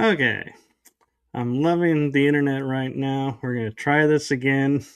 Okay, I'm loving the internet right now. We're going to try this again.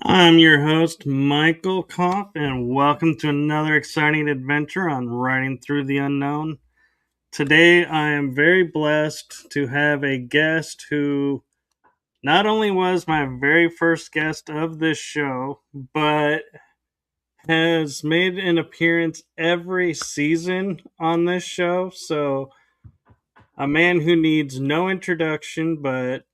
I'm your host, Michael Kopf, and welcome to another exciting adventure on Riding Through the Unknown. Today, I am very blessed to have a guest who not only was my very first guest of this show, but has made an appearance every season on this show. So, a man who needs no introduction, but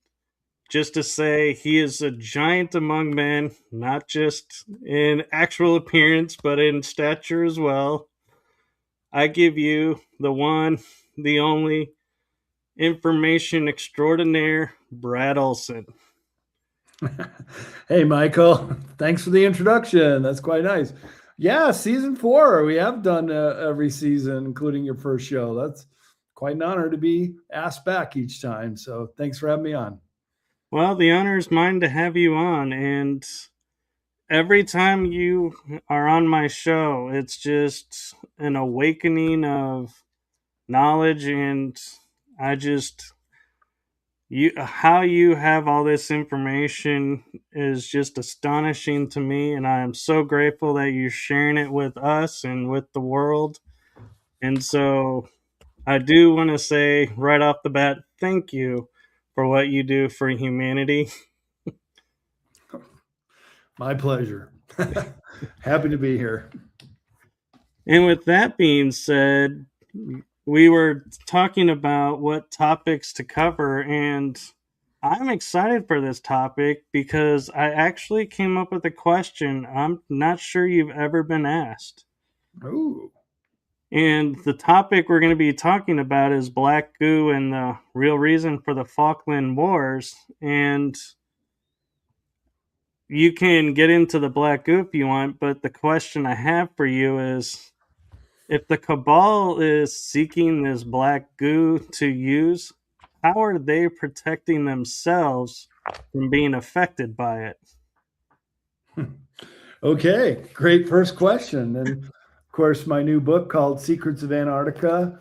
just to say he is a giant among men, not just in actual appearance, but in stature as well. I give you the one, the only information extraordinaire, Brad Olsen. Hey, Michael. Thanks for the introduction. That's quite nice. Yeah, season 4. We have done every season, including your first show. That's quite an honor to be asked back each time. So thanks for having me on. Well, the honor is mine to have you on, and every time you are on my show, it's just an awakening of knowledge, and I just how you have all this information is just astonishing to me, and I am so grateful that you're sharing it with us and with the world. And so I do want to say right off the bat, thank you for what you do for humanity. My pleasure. Happy to be here. And with that being said, we were talking about what topics to cover, and I'm excited for this topic because I actually came up with a question I'm not sure you've ever been asked. Ooh. And the topic we're going to be talking about is black goo and the real reason for the Falkland Wars. And you can get into the black goo if you want, but the question I have for you is, if the cabal is seeking this black goo to use, how are they protecting themselves from being affected by it? Okay, great first question. And of course, my new book called Secrets of Antarctica,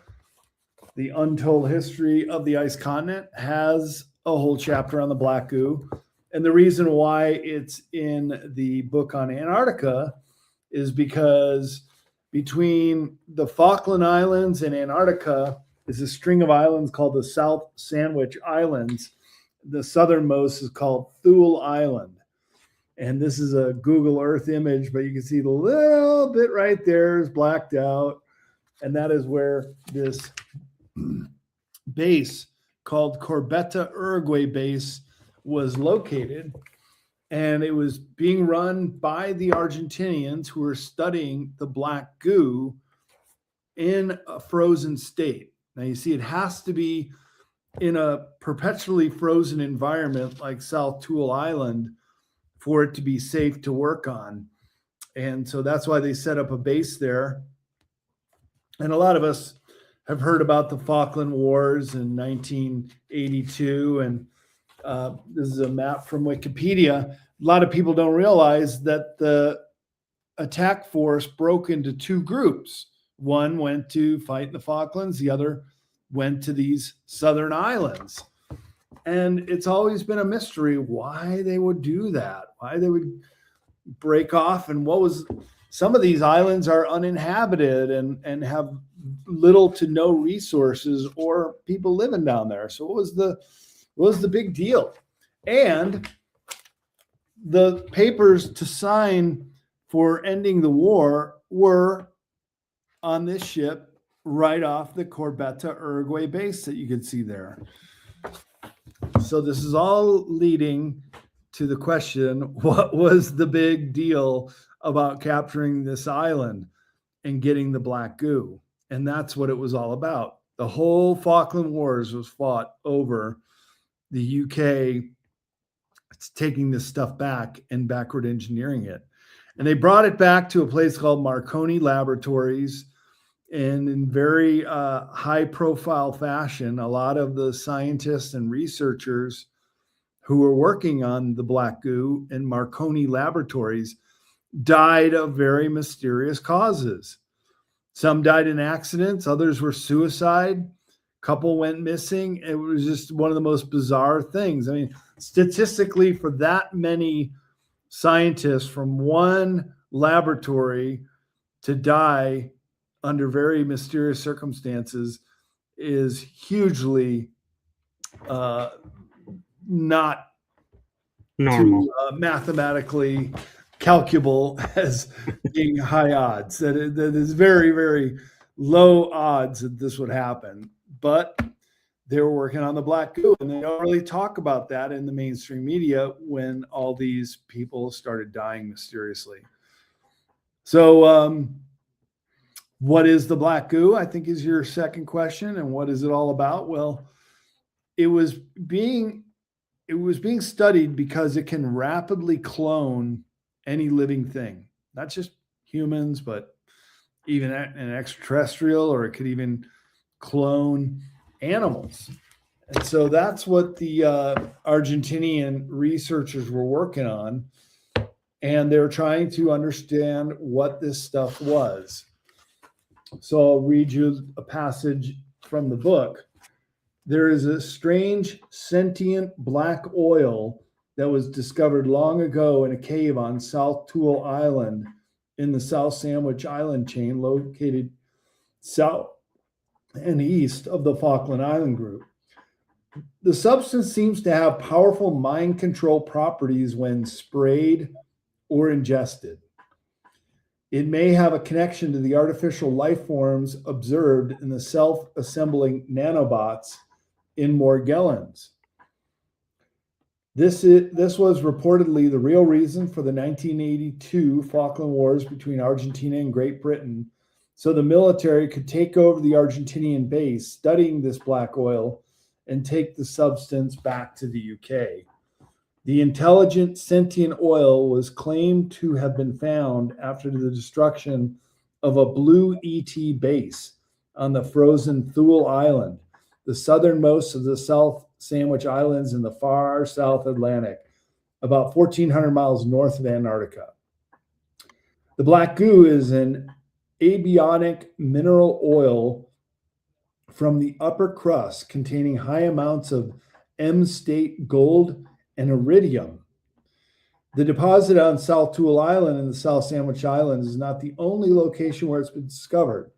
The Untold History of the Ice Continent, has a whole chapter on the black goo. And the reason why it's in the book on Antarctica is because between the Falkland Islands and Antarctica is a string of islands called the South Sandwich Islands. The southernmost is called Thule Island. And this is a Google Earth image, but you can see the little bit right there is blacked out. And that is where this base called Corbetta Uruguay base was located. And it was being run by the Argentinians who were studying the black goo in a frozen state. Now you see, it has to be in a perpetually frozen environment like South Thule Island for it to be safe to work on. And so that's why they set up a base there. And a lot of us have heard about the Falkland Wars in 1982. And this is a map from Wikipedia. A lot of people don't realize that the attack force broke into two groups. One went to fight in the Falklands, the other went to these southern islands. And it's always been a mystery why they would do that, why they would break off, and what was. Some of these islands are uninhabited and have little to no resources or people living down there. So what was the big deal? And the papers to sign for ending the war were on this ship right off the Corbetta Uruguay base that you can see there. So this is all leading to the question, what was the big deal about capturing this island and getting the black goo? And that's what it was all about. The whole Falkland Wars was fought over the UK taking this stuff back and backward engineering it. And they brought it back to a place called Marconi Laboratories. And in very high profile fashion, a lot of the scientists and researchers who were working on the black goo in Marconi Laboratories died of very mysterious causes. Some died in accidents, others were suicide, a couple went missing. It was just one of the most bizarre things. I mean, statistically, for that many scientists from one laboratory to die under very mysterious circumstances is hugely not normal, mathematically calculable as being high odds. That is very, very low odds that this would happen. But they were working on the black goo, and they don't really talk about that in the mainstream media when all these people started dying mysteriously. So what is the black goo, I think, is your second question. And what is it all about? Well, it was being studied because it can rapidly clone any living thing, not just humans, but even an extraterrestrial, or it could even clone animals. And so that's what the Argentinian researchers were working on. And they're trying to understand what this stuff was. So I'll read you a passage from the book. There is a strange sentient black oil that was discovered long ago in a cave on South Tool Island in the South Sandwich Island chain, located south and east of the Falkland Island group. The substance seems to have powerful mind control properties when sprayed or ingested. It may have a connection to the artificial life forms observed in the self-assembling nanobots in Morgellons. This was reportedly the real reason for the 1982 Falkland Wars between Argentina and Great Britain, so the military could take over the Argentinian base studying this black oil and take the substance back to the UK. The intelligent sentient oil was claimed to have been found after the destruction of a blue ET base on the frozen Thule Island, the southernmost of the South Sandwich Islands in the far South Atlantic, about 1,400 miles north of Antarctica. The black goo is an abionic mineral oil from the upper crust containing high amounts of M-state gold and iridium. The deposit on South Tool Island in the South Sandwich Islands is not the only location where it's been discovered.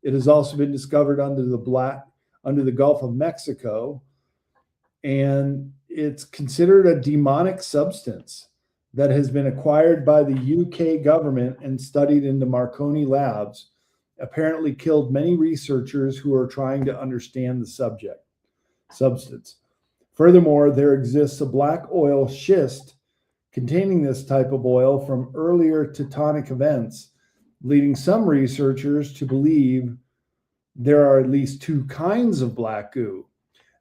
It has also been discovered under the Gulf of Mexico, and it's considered a demonic substance that has been acquired by the UK government and studied in the Marconi labs, apparently killed many researchers who are trying to understand the substance. Furthermore, there exists a black oil schist containing this type of oil from earlier tectonic events, leading some researchers to believe there are at least two kinds of black goo.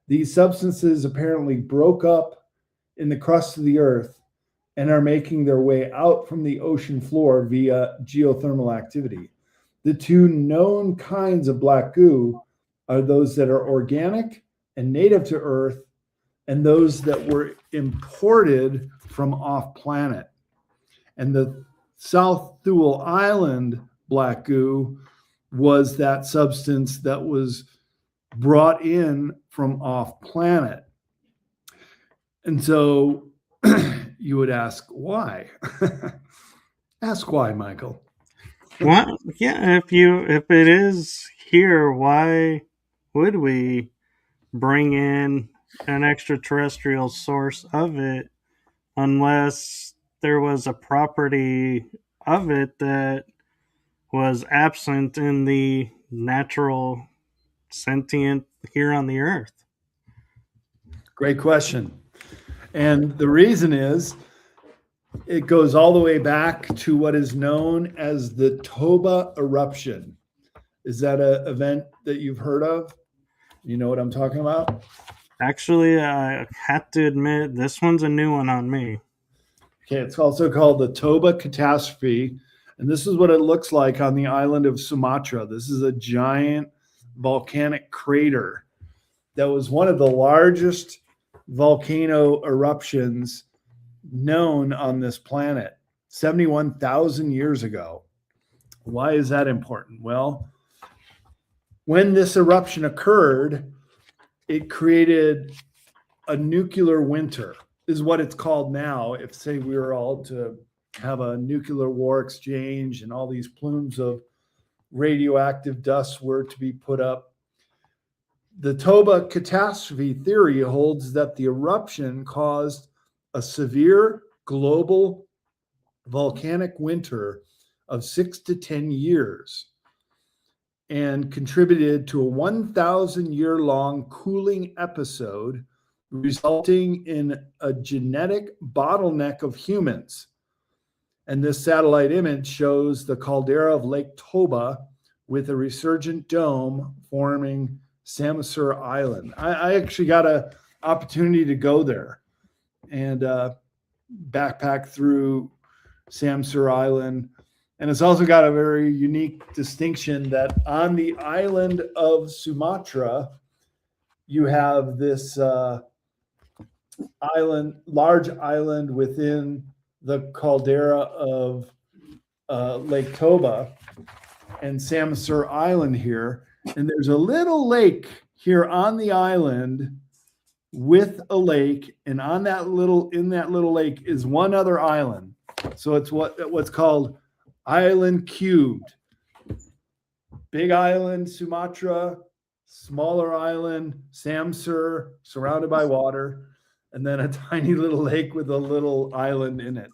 These substances apparently broke up in the crust of the earth and are making their way out from the ocean floor via geothermal activity. The two known kinds of black goo are those that are organic and native to Earth, and those that were imported from off planet. And the South Thule Island black goo was that substance that was brought in from off planet. And so you would ask why? Ask why, Michael. What? Yeah, if it is here, why would we bring in an extraterrestrial source of it unless there was a property of it that was absent in the natural sentient here on the earth? Great question. And the reason is it goes all the way back to what is known as the Toba eruption. Is that an event that you've heard of? You know what I'm talking about? Actually, I have to admit, this one's a new one on me. Okay, it's also called the Toba catastrophe. And this is what it looks like on the island of Sumatra. This is a giant volcanic crater that was one of the largest volcano eruptions known on this planet 71,000 years ago. Why is that important? Well, when this eruption occurred, it created a nuclear winter, is what it's called now. If, say, we were all to have a nuclear war exchange and all these plumes of radioactive dust were to be put up, the Toba catastrophe theory holds that the eruption caused a severe global volcanic winter of 6 to 10 years and contributed to a 1,000-year-long cooling episode, resulting in a genetic bottleneck of humans. And this satellite image shows the caldera of Lake Toba with a resurgent dome forming Samosir Island. I actually got an opportunity to go there and backpack through Samosir Island. And it's also got a very unique distinction that on the island of Sumatra, you have this large island within the caldera of Lake Toba and Samosir Island here. And there's a little lake here on the island with a lake, and in that little lake is one other island. So it's what's called island cubed. Big island, Sumatra, smaller island, Samosir, surrounded by water, and then a tiny little lake with a little island in it.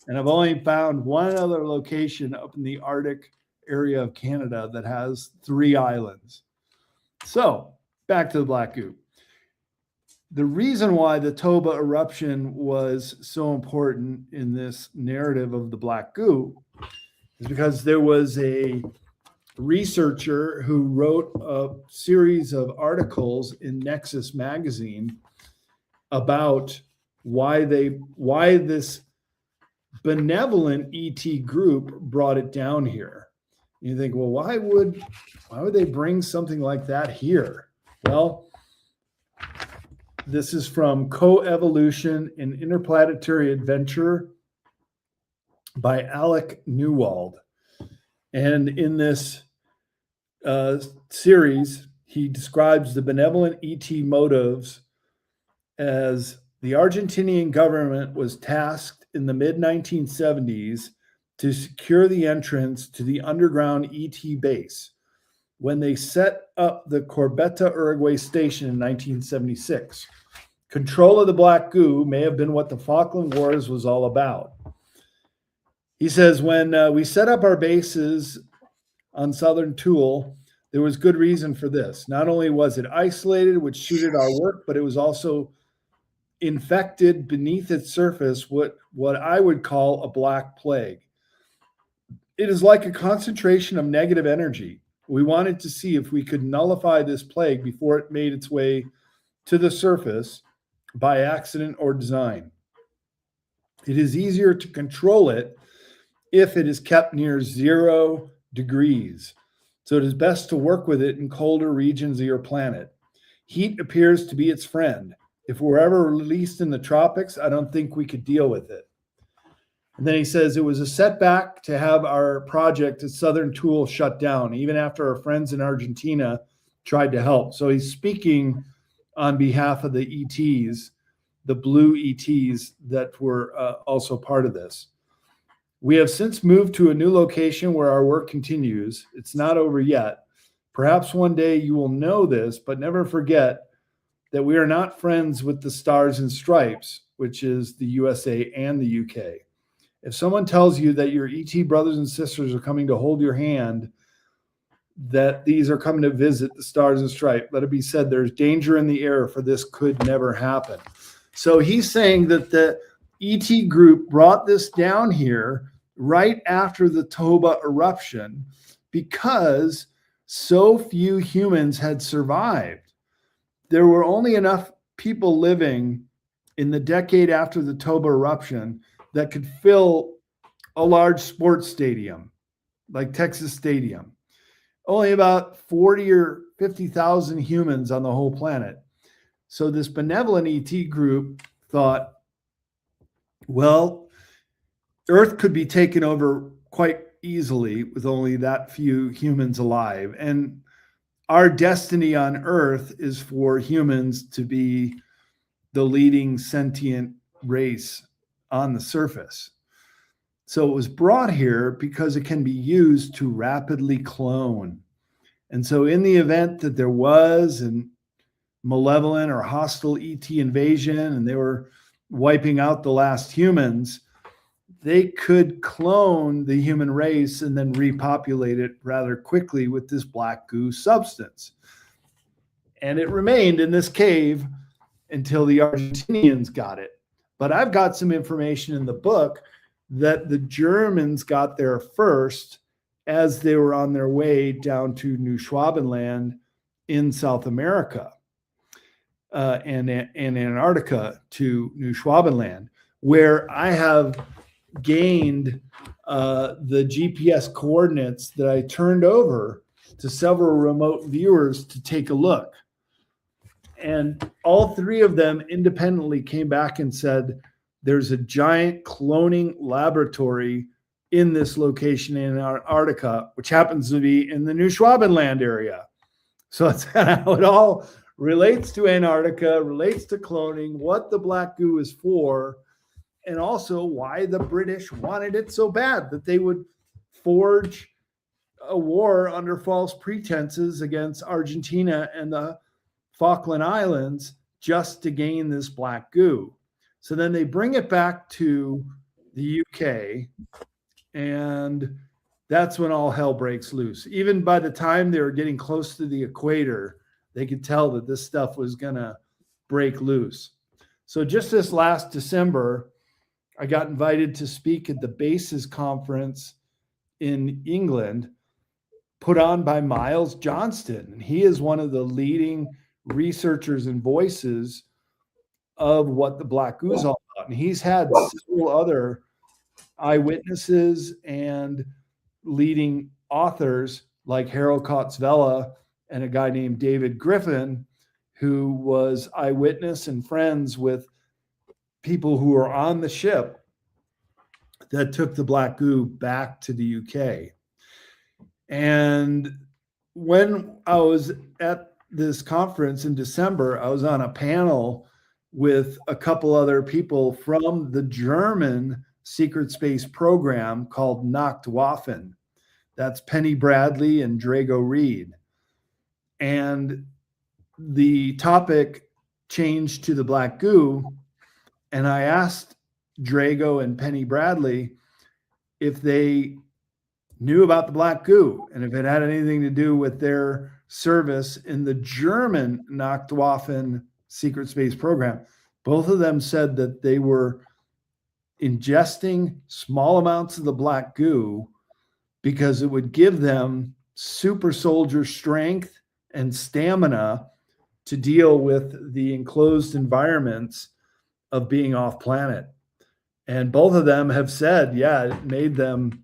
And I've only found one other location up in the Arctic area of Canada that has 3 islands. So back to the black goo. The reason why the Toba eruption was so important in this narrative of the black goo is because there was a researcher who wrote a series of articles in Nexus magazine about why this benevolent ET group brought it down here. You think, well, why would they bring something like that here? Well, this is from Coevolution and Interplanetary Adventure by Alec Newald. And in this series, he describes the benevolent ET motives as the Argentinian government was tasked in the mid-1970s to secure the entrance to the underground ET base when they set up the Corbeta Uruguay station in 1976. Control of the black goo may have been what the Falkland Wars was all about. He says, when we set up our bases on southern Thule, there was good reason for this. Not only was it isolated, which suited our work, but it was also infected beneath its surface what I would call a black plague. It is like a concentration of negative energy. We wanted to see if we could nullify this plague before it made its way to the surface by accident or design. It is easier to control it if it is kept near 0 degrees. So it is best to work with it in colder regions of your planet. Heat appears to be its friend. If we're ever released in the tropics, I don't think we could deal with it. And then he says, it was a setback to have our project at Southern Tool shut down, even after our friends in Argentina tried to help. So he's speaking on behalf of the ETs, the blue ETs that were also part of this. We have since moved to a new location where our work continues. It's not over yet. Perhaps one day you will know this, but never forget that we are not friends with the Stars and Stripes, which is the USA and the UK. If someone tells you that your ET brothers and sisters are coming to hold your hand, that these are coming to visit the Stars and Stripes, let it be said there's danger in the air, for this could never happen. So he's saying that the ET group brought this down here right after the Toba eruption because so few humans had survived. There were only enough people living in the decade after the Toba eruption that could fill a large sports stadium like Texas Stadium. Only about 40 or 50,000 humans on the whole planet. So this benevolent ET group thought, well, Earth could be taken over quite easily with only that few humans alive. And our destiny on Earth is for humans to be the leading sentient race on the surface. So it was brought here because it can be used to rapidly clone. And so in the event that there was an malevolent or hostile ET invasion and they were wiping out the last humans, they could clone the human race and then repopulate it rather quickly with this black goo substance. And it remained in this cave until the Argentinians got it. But I've got some information in the book that the Germans got there first as they were on their way down to New Schwabenland in South America and Antarctica to New Schwabenland, where I have gained the GPS coordinates that I turned over to several remote viewers to take a look. And all three of them independently came back and said, there's a giant cloning laboratory in this location in Antarctica, which happens to be in the New Schwabenland area. So that's how it all relates to Antarctica, relates to cloning, what the black goo is for, and also why the British wanted it so bad that they would forge a war under false pretenses against Argentina and the Falkland Islands just to gain this black goo. So then they bring it back to the UK, and that's when all hell breaks loose. Even by the time they were getting close to the equator, they could tell that this stuff was going to break loose. So just this last December, I got invited to speak at the BASES conference in England, put on by Miles Johnston. And he is one of the leading researchers and voices of what the black goo is all about. And he's had several other eyewitnesses and leading authors like Harold Kotzvela and a guy named David Griffin, who was eyewitness and friends with people who were on the ship that took the black goo back to the UK. And when I was at this conference in December, I was on a panel with a couple other people from the German secret space program called Nachtwaffen. That's Penny Bradley and Drago Reed. And the topic changed to the black goo. And I asked Drago and Penny Bradley if they knew about the black goo and if it had anything to do with their service in the German Nachtwaffen secret space program. Both of them said that they were ingesting small amounts of the black goo because it would give them super soldier strength and stamina to deal with the enclosed environments of being off planet. And both of them have said, yeah, it made them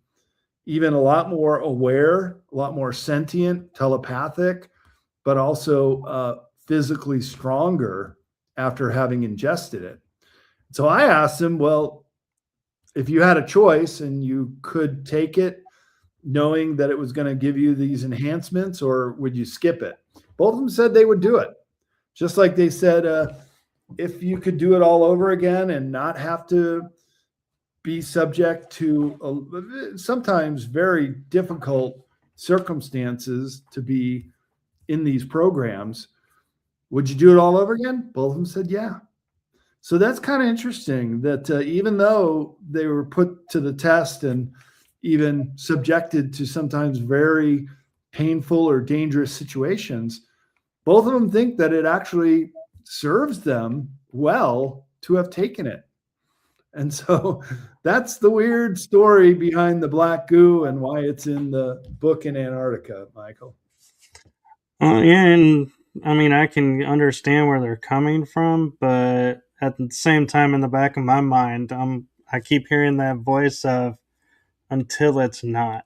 even a lot more aware, a lot more sentient, telepathic, but also physically stronger after having ingested it. So I asked him, well, if you had a choice and you could take it knowing that it was going to give you these enhancements, or would you skip it? Both of them said they would do it. Just like they said, if you could do it all over again and not have to be subject to sometimes very difficult circumstances to be in these programs, would you do it all over again? Both of them said, yeah. So that's kind of interesting that even though they were put to the test and even subjected to sometimes very painful or dangerous situations, both of them think that it actually serves them well to have taken it. And so that's the weird story behind the black goo and why it's in the book in Antarctica, Michael. Yeah, and I mean, I can understand where they're coming from, but at the same time, in the back of my mind, I keep hearing that voice of until it's not.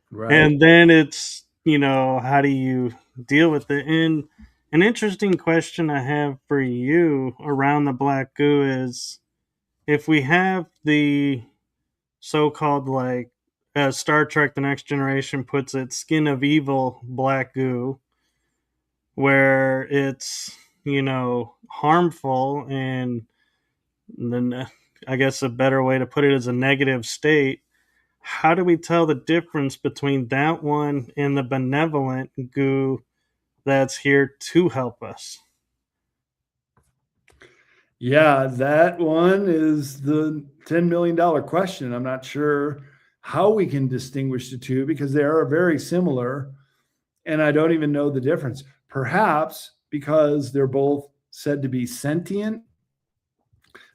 Right. And then it's, how do you deal with it? And an interesting question I have for you around the black goo is if we have the so-called, like, Star Trek The Next Generation puts it, skin of evil black goo, where it's, harmful, and then I guess a better way to put it is a negative state. How do we tell the difference between that one and the benevolent goo that's here to help us? Yeah, that one is the $10 million question. I'm not sure how we can distinguish the two because they are very similar. And I don't even know the difference. Perhaps because they're both said to be sentient,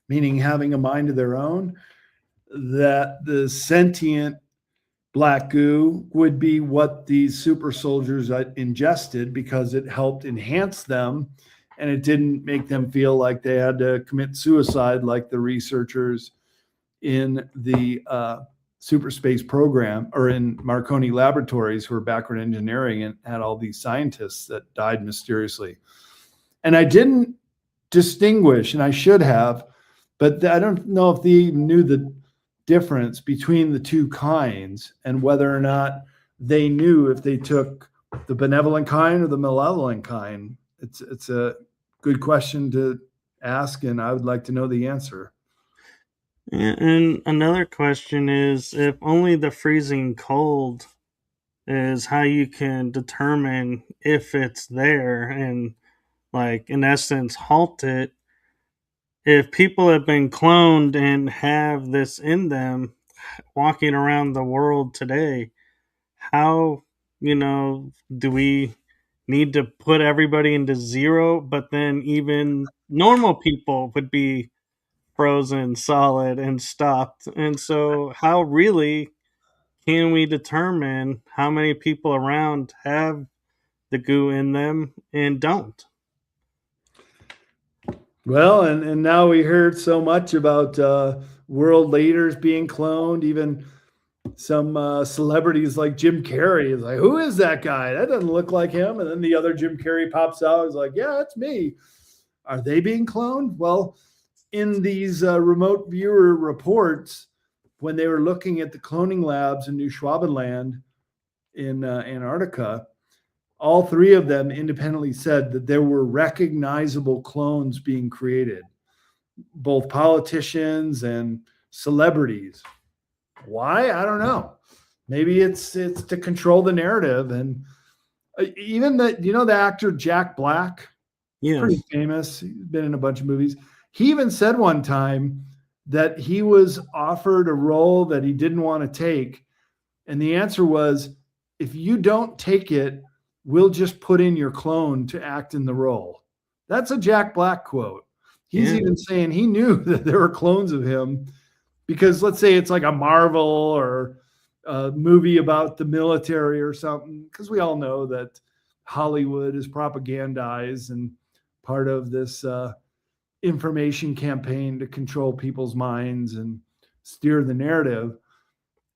meaning having a mind of their own, that the sentient black goo would be what these super soldiers ingested because it helped enhance them and it didn't make them feel like they had to commit suicide like the researchers in the super space program or in Marconi laboratories who were backward engineering and had all these scientists that died mysteriously. And I didn't distinguish, and I should have, but I don't know if they knew the difference between the two kinds and whether or not they knew if they took the benevolent kind or the malevolent kind. It's a good question to ask, and I would like to know the answer. And another question is, if only the freezing cold is how you can determine if it's there and, like, in essence, halt it. If people have been cloned and have this in them walking around the world today, how, do we need to put everybody into zero, but then even normal people would be frozen solid and stopped? And so how really can we determine how many people around have the goo in them and don't? Well, and now we heard so much about world leaders being cloned, even some celebrities like Jim Carrey is like, who is that guy? That doesn't look like him. And then the other Jim Carrey pops out. He's like, yeah, that's me. Are they being cloned? Well, in these remote viewer reports, when they were looking at the cloning labs in New Schwabenland in Antarctica, all three of them independently said that there were recognizable clones being created, both politicians and celebrities. Why? I don't know. Maybe it's to control the narrative. And even the actor Jack Black, Yes. pretty famous. He's been in a bunch of movies. He even said one time that he was offered a role that he didn't want to take. And the answer was, if you don't take it, we'll just put in your clone to act in the role. That's a Jack Black quote. He's even saying he knew that there were clones of him because let's say it's like a Marvel or a movie about the military or something, because we all know that Hollywood is propagandized and part of this information campaign to control people's minds and steer the narrative.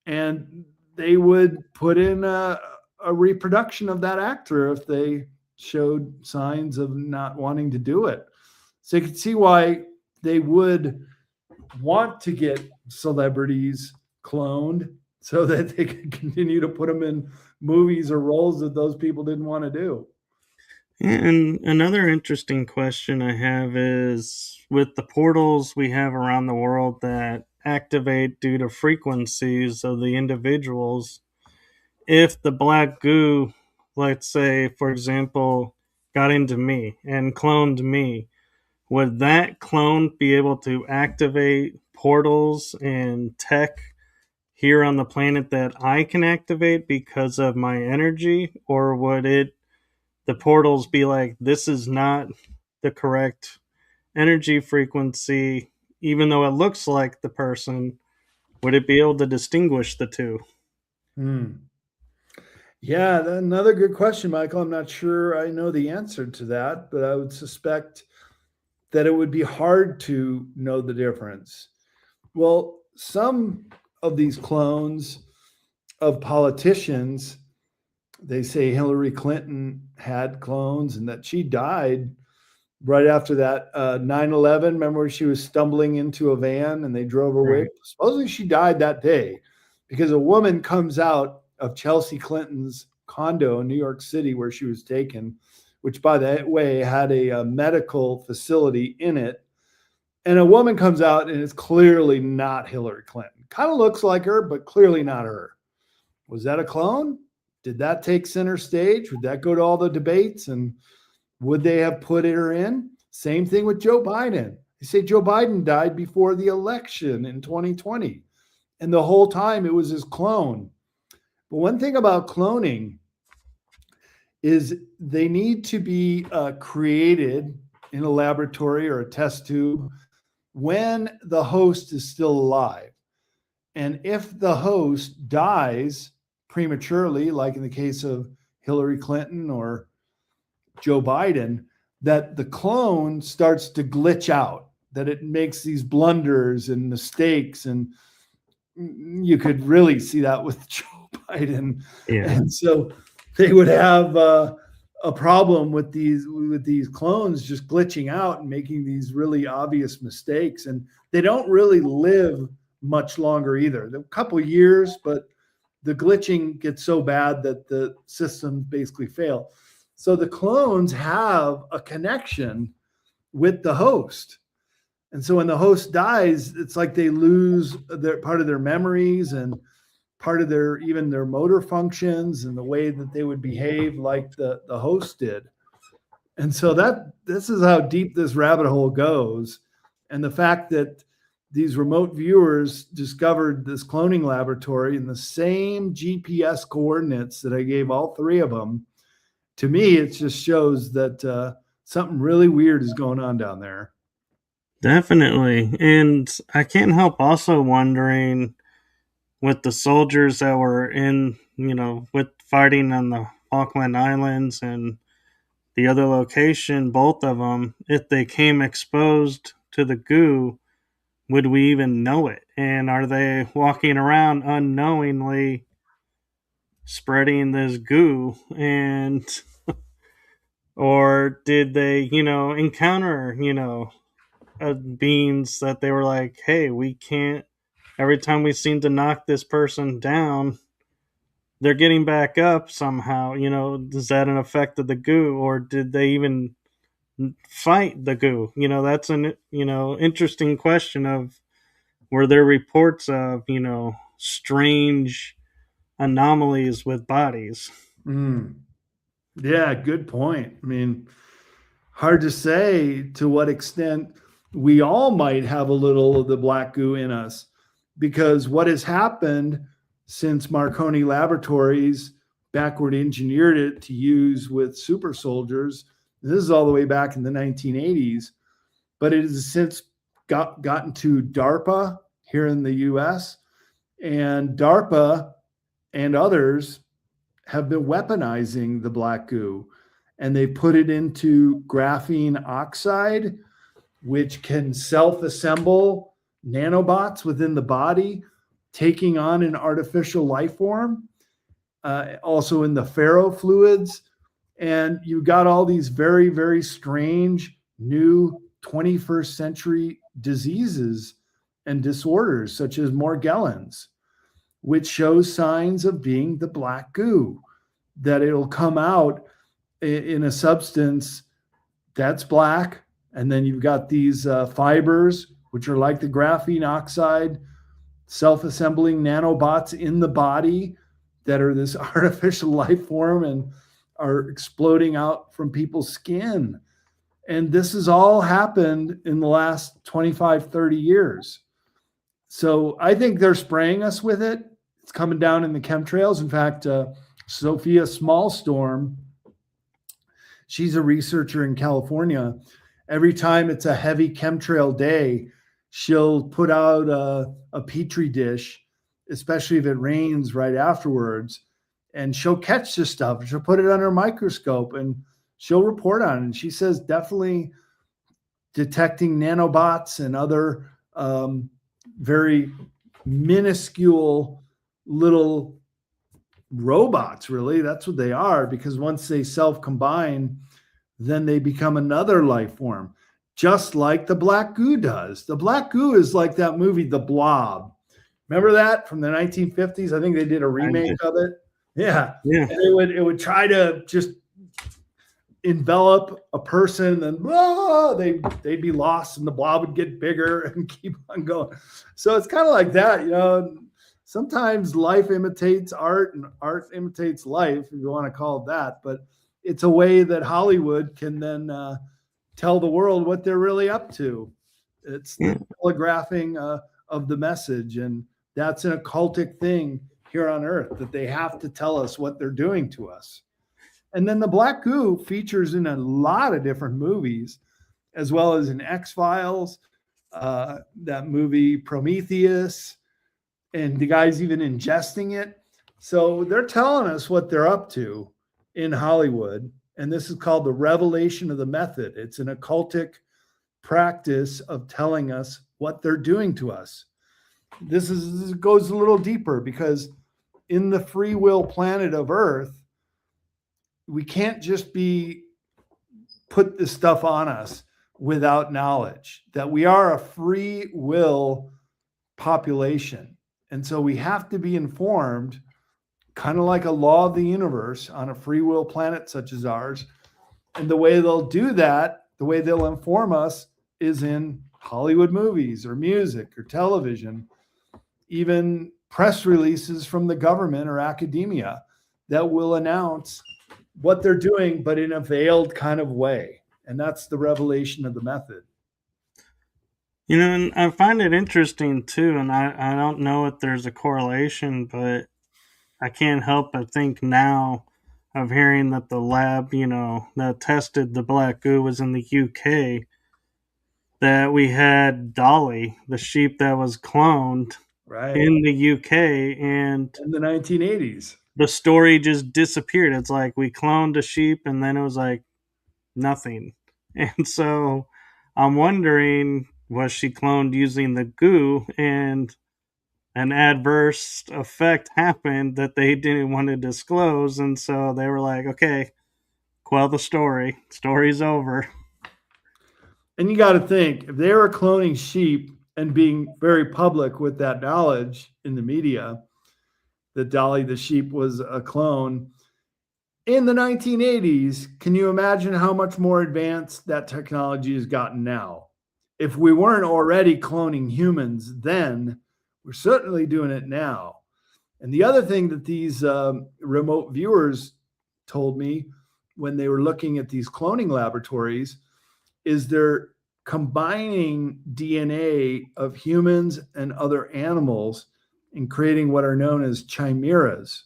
And they would put in a reproduction of that actor if they showed signs of not wanting to do it. So you can see why they would want to get celebrities cloned so that they can continue to put them in movies or roles that those people didn't want to do. And another interesting question I have is with the portals we have around the world that activate due to frequencies of the individuals, if the black goo, let's say, for example, got into me and cloned me, would that clone be able to activate portals and tech here on the planet that I can activate because of my energy? Or would the portals be like, this is not the correct energy frequency, even though it looks like the person? Would it be able to distinguish the two? Yeah, another good question, Michael. I'm not sure I know the answer to that, but I would suspect that it would be hard to know the difference. Well, some of these clones of politicians, they say Hillary Clinton had clones and that she died right after that 9/11. Remember, she was stumbling into a van and they drove her away. Right. Supposedly she died that day because a woman comes out of Chelsea Clinton's condo in New York City where she was taken, which, by the way, had a medical facility in it. And a woman comes out and it's clearly not Hillary Clinton. Kind of looks like her, but clearly not her. Was that a clone? Did that take center stage? Would that go to all the debates? And would they have put her in? Same thing with Joe Biden. They say Joe Biden died before the election in 2020. And the whole time it was his clone. But one thing about cloning is they need to be created in a laboratory or a test tube when the host is still alive. And if the host dies prematurely, like in the case of Hillary Clinton or Joe Biden, that the clone starts to glitch out, that it makes these blunders and mistakes. And you could really see that with Joe Biden. Yeah. And so they would have a problem with these clones just glitching out and making these really obvious mistakes. And they don't really live much longer either. A couple of years, but the glitching gets so bad that the systems basically fail. So the clones have a connection with the host. And so when the host dies, it's like they lose part of their memories and part of their motor functions and the way that they would behave like the host did. And so this is how deep this rabbit hole goes. And the fact that these remote viewers discovered this cloning laboratory in the same GPS coordinates that I gave all three of them, to me, it just shows that something really weird is going on down there. Definitely. And I can't help also wondering with the soldiers that were in, with fighting on the Falkland Islands and the other location, both of them, if they came exposed to the goo, would we even know it? And are they walking around unknowingly spreading this goo? And or did they, encounter, beings that they were like, hey, we can't, every time we seem to knock this person down, they're getting back up somehow. Is that an effect of the goo, or did they even fight the goo? That's an interesting question of, were there reports of strange anomalies with bodies? Yeah, good point. I mean, hard to say to what extent we all might have a little of the black goo in us, because what has happened since Marconi Laboratories backward engineered it to use with super soldiers, this is all the way back in the 1980s, but it has since gotten to DARPA here in the US, and DARPA and others have been weaponizing the black goo, and they put it into graphene oxide, which can self-assemble nanobots within the body, taking on an artificial life form, also in the ferrofluids. And you got all these very, very strange new 21st century diseases and disorders such as Morgellons, which shows signs of being the black goo, that it'll come out in a substance that's black. And then you've got these fibers, which are like the graphene oxide, self assembling nanobots in the body that are this artificial life form and are exploding out from people's skin. And this has all happened in the last 25, 30 years. So I think they're spraying us with it. It's coming down in the chemtrails. In fact, Sophia Smallstorm, she's a researcher in California. Every time it's a heavy chemtrail day, she'll put out a petri dish, especially if it rains right afterwards, and she'll catch this stuff. She'll put it under a microscope and she'll report on it. And she says definitely detecting nanobots and other very minuscule little robots, really. That's what they are, because once they self-combine, then they become another life form, just like the black goo does. The black goo is like that movie, The Blob. Remember that from the 1950s? I think they did a remake of it. Yeah. Yeah. And it would try to just envelop a person, and they'd be lost, and the blob would get bigger and keep on going. So it's kind of like that, you know. Sometimes life imitates art and art imitates life, if you want to call it that. But it's a way that Hollywood can then tell the world what they're really up to. It's the telegraphing of the message, and that's an occultic thing here on Earth, that they have to tell us what they're doing to us. And then the black goo features in a lot of different movies, as well as in X-Files, that movie Prometheus, and the guy's even ingesting it. So they're telling us what they're up to in Hollywood. And this is called the revelation of the method. It's an occultic practice of telling us what they're doing to us. This goes a little deeper, because in the free will planet of Earth, we can't just put this stuff on us without knowledge that we are a free will population. And so we have to be informed, kind of like a law of the universe on a free will planet such as ours. And the way they'll do that, the way they'll inform us, is in Hollywood movies or music or television, even press releases from the government or academia that will announce what they're doing, but in a veiled kind of way. And that's the revelation of the method. You know, and I find it interesting too, and I don't know if there's a correlation, but I can't help but think now of hearing that the lab, you know, that tested the black goo was in the UK, that we had Dolly, the sheep that was cloned in the UK, and in the 1980s. The story just disappeared. It's like we cloned a sheep and then it was like nothing. And so I'm wondering, was she cloned using the goo and an adverse effect happened that they didn't want to disclose? And so they were like, okay, quell the story. Story's over. And you got to think, if they were cloning sheep and being very public with that knowledge in the media, that Dolly the sheep was a clone in the 1980s, can you imagine how much more advanced that technology has gotten now? If we weren't already cloning humans then, we're certainly doing it now. And the other thing that these remote viewers told me when they were looking at these cloning laboratories is they're combining DNA of humans and other animals and creating what are known as chimeras.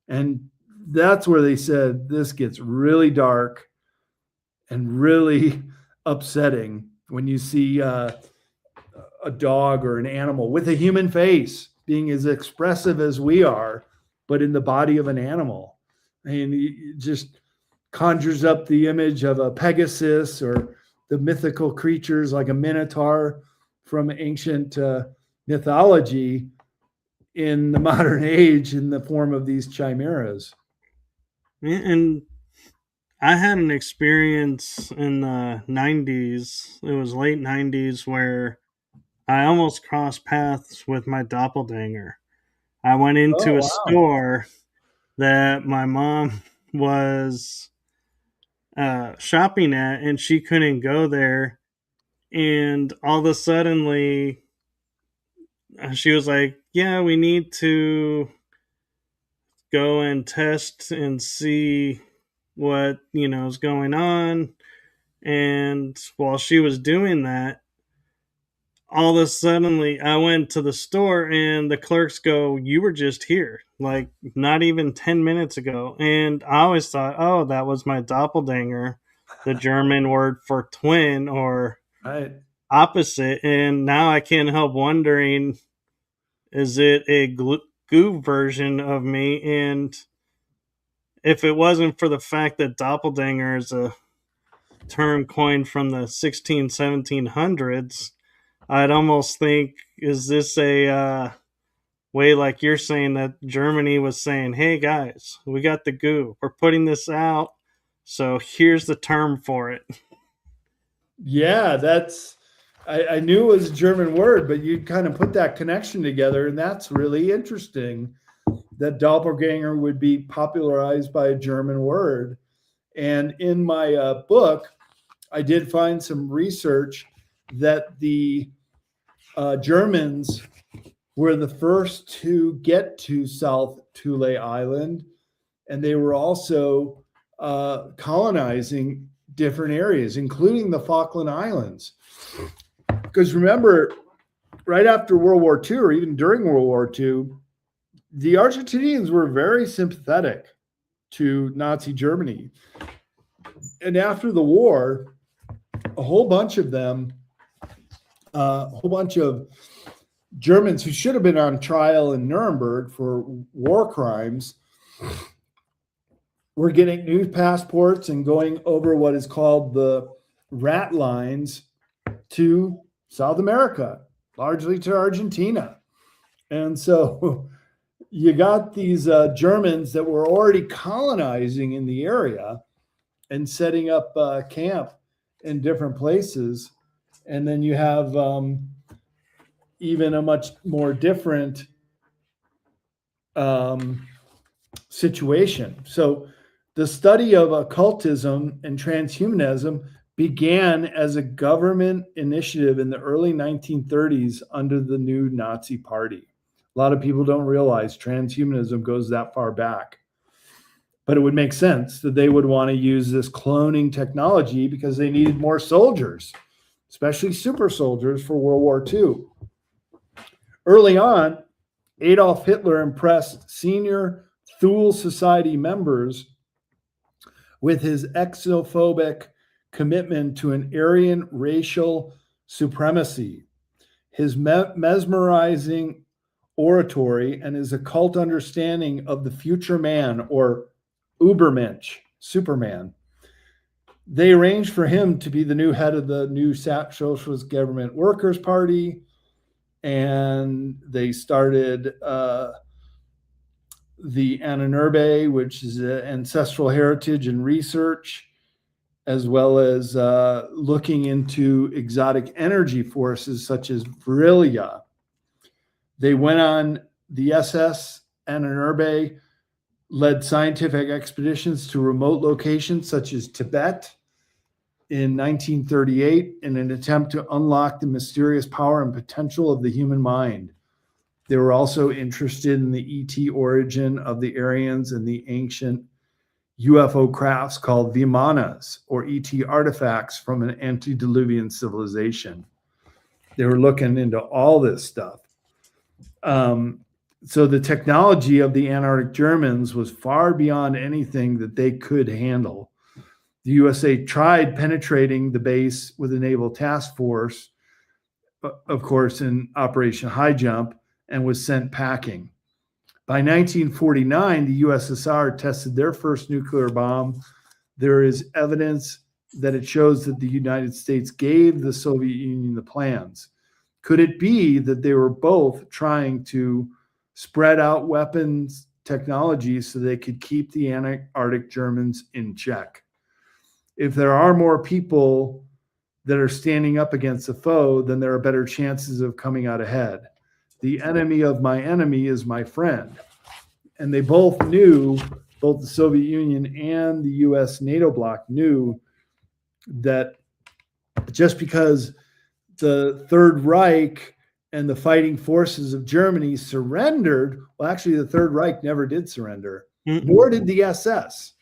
And that's where they said this gets really dark and really upsetting when you see a dog or an animal with a human face being as expressive as we are, but in the body of an animal. I mean, it just conjures up the image of a Pegasus or the mythical creatures like a minotaur from ancient mythology in the modern age in the form of these chimeras. And I had an experience in the 90s. It was late 90s where I almost crossed paths with my doppelganger. I went into Oh, a wow. store that my mom was shopping at, and she couldn't go there. And all of a suddenly, she was like, "Yeah, we need to go and test and see what is going on." And while she was doing that, all of a suddenly I went to the store and the clerks go, "You were just here, like not even 10 minutes ago." And I always thought, oh, that was my doppelganger, the German word for twin or Right. opposite. And now I can't help wondering, is it a goo version of me? And if it wasn't for the fact that doppelganger is a term coined from the 1700s, I'd almost think, is this a way, like you're saying, that Germany was saying, "Hey guys, we got the goo. We're putting this out. So here's the term for it." Yeah, I knew it was a German word, but you kind of put that connection together, and that's really interesting that doppelganger would be popularized by a German word. And in my book, I did find some research that the Germans were the first to get to South Thule Island, and they were also colonizing different areas, including the Falkland Islands. Because remember, right after World War II, or even during World War II, the Argentinians were very sympathetic to Nazi Germany. And after the war, a whole bunch of them, a whole bunch of Germans who should have been on trial in Nuremberg for war crimes were getting new passports and going over what is called the rat lines to South America, largely to Argentina. And so you got these Germans that were already colonizing in the area and setting up camp in different places. And then you have even a much more different situation. So the study of occultism and transhumanism began as a government initiative in the early 1930s under the new Nazi Party. A lot of people don't realize transhumanism goes that far back. But it would make sense that they would want to use this cloning technology because they needed more soldiers, especially super soldiers for World War II. Early on, Adolf Hitler impressed senior Thule Society members with his exophobic commitment to an Aryan racial supremacy, his mesmerizing oratory, and his occult understanding of the future man, or Ubermensch, Superman. They arranged for him to be the new head of the new Socialist Government Workers' Party, and they started the Anunnurbe, which is ancestral heritage and research, as well as looking into exotic energy forces such as Virilia. They went on the SS Anunnurbe, led scientific expeditions to remote locations such as Tibet in 1938 in an attempt to unlock the mysterious power and potential of the human mind. They were also interested in the ET origin of the Aryans and the ancient UFO crafts called Vimanas, or ET artifacts from an antediluvian civilization. They were looking into all this stuff. So the technology of the Antarctic Germans was far beyond anything that they could handle. The USA tried penetrating the base with a naval task force, of course, in Operation High Jump, and was sent packing. By 1949, the USSR tested their first nuclear bomb. There is evidence that it shows that the United States gave the Soviet Union the plans. Could it be that they were both trying to spread out weapons technology so they could keep the Antarctic Germans in check? If there are more people that are standing up against the foe, then there are better chances of coming out ahead. The enemy of my enemy is my friend. And they both knew, both the Soviet Union and the US NATO bloc knew that just because the Third Reich and the fighting forces of Germany surrendered, well, actually, the Third Reich never did surrender, nor did the SS.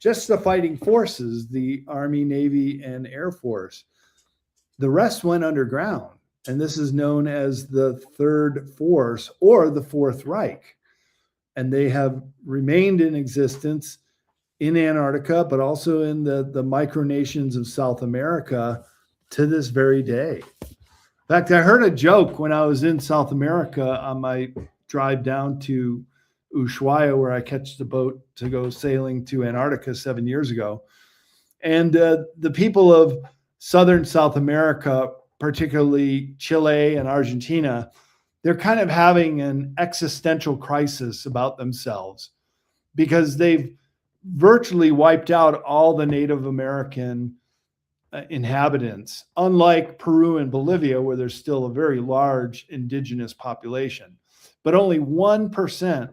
Just the fighting forces, the Army, Navy, and Air Force. The rest went underground. And this is known as the Third Force or the Fourth Reich. And they have remained in existence in Antarctica, but also in the micronations of South America to this very day. In fact, I heard a joke when I was in South America on my drive down to Ushuaia, where I catch the boat to go sailing to Antarctica 7 years ago. And the people of Southern South America, particularly Chile and Argentina, they're kind of having an existential crisis about themselves because they've virtually wiped out all the Native American inhabitants, unlike Peru and Bolivia, where there's still a very large indigenous population. But only 1%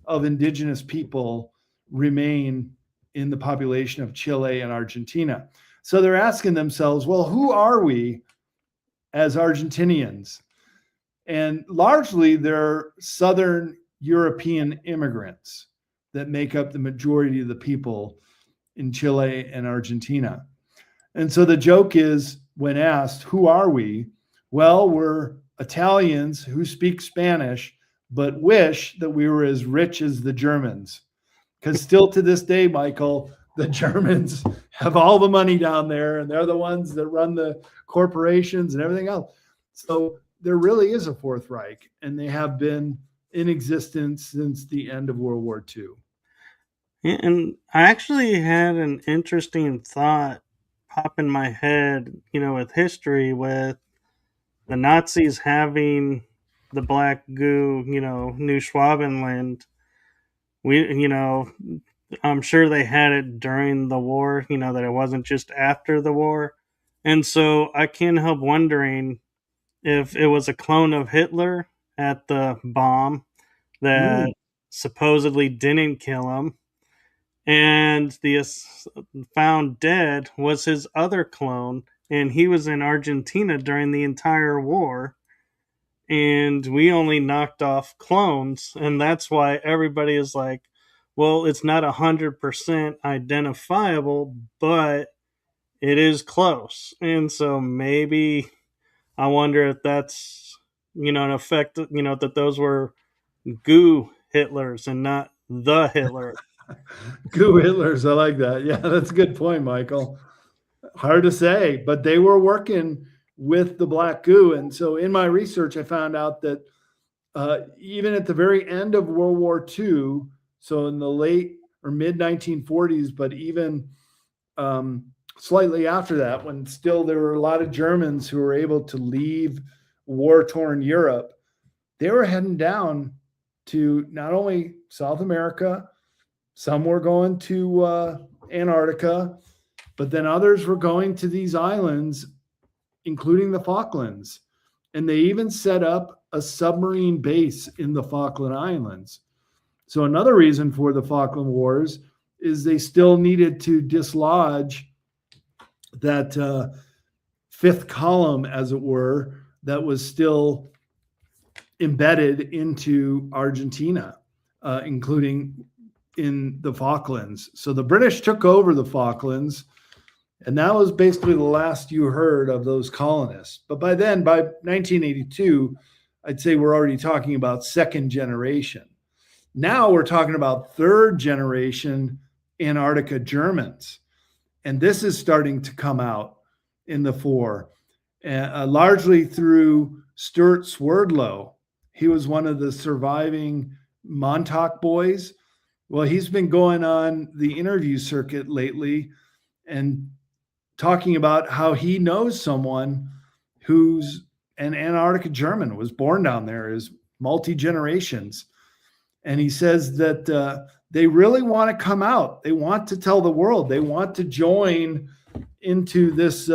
of indigenous people remain in the population of Chile and Argentina. So they're asking themselves, well, who are we as Argentinians? And largely they're Southern European immigrants that make up the majority of the people in Chile and Argentina. And so the joke is, when asked, who are we? Well, we're Italians who speak Spanish, but wish that we were as rich as the Germans. Because still to this day, Michael, the Germans have all the money down there, and they're the ones that run the corporations and everything else. So there really is a Fourth Reich, and they have been in existence since the end of World War II. And I actually had an interesting thought pop in my head, with history, with the Nazis having the black goo, New Schwabenland. I'm sure they had it during the war, that it wasn't just after the war. And so I can't help wondering if it was a clone of Hitler at the bomb that supposedly didn't kill him, and the found dead was his other clone, and he was in Argentina during the entire war, and we only knocked off clones, and that's why everybody is like, well, it's not 100% identifiable, but it is close. And so maybe I wonder if that's, an effect, that those were goo Hitlers and not the Hitler. Goo Hitlers, I like that. Yeah, that's a good point, Michael. Hard to say, but they were working with the black goo. And so in my research, I found out that even at the very end of World War II, so in the late or mid 1940s, but even slightly after that, when still there were a lot of Germans who were able to leave war-torn Europe, they were heading down to not only South America, some were going to Antarctica, but then others were going to these islands, including the Falklands. And they even set up a submarine base in the Falkland Islands. So another reason for the Falkland Wars is they still needed to dislodge that fifth column, as it were, that was still embedded into Argentina, including in the Falklands. So the British took over the Falklands, and that was basically the last you heard of those colonists. But by then, by 1982, I'd say we're already talking about second generation. Now we're talking about third generation Antarctica Germans. And this is starting to come out in the fore, largely through Stuart Swerdlow. He was one of the surviving Montauk boys. Well, he's been going on the interview circuit lately and talking about how he knows someone who's an Antarctica German, was born down there, is multi-generations. And he says that they really want to come out. They want to tell the world. They want to join into this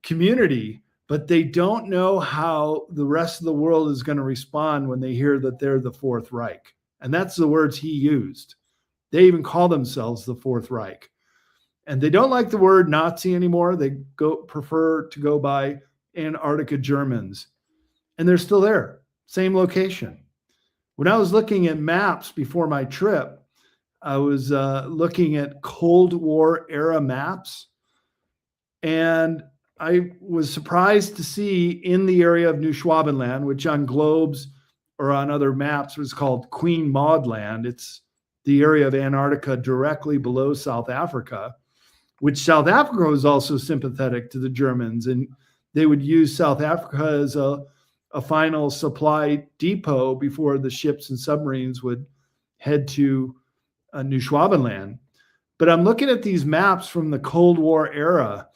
community, but they don't know how the rest of the world is going to respond when they hear that they're the Fourth Reich. And that's the words he used. They even call themselves the Fourth Reich. And they don't like the word Nazi anymore. They prefer to go by Antarctica Germans. And they're still there, same location. When I was looking at maps before my trip, I was looking at Cold War era maps. And I was surprised to see in the area of New Schwabenland, which on globes or on other maps was called Queen Maud Land. It's the area of Antarctica directly below South Africa, which South Africa was also sympathetic to the Germans. And they would use South Africa as a final supply depot before the ships and submarines would head to New Schwabenland. But I'm looking at these maps from the Cold War era,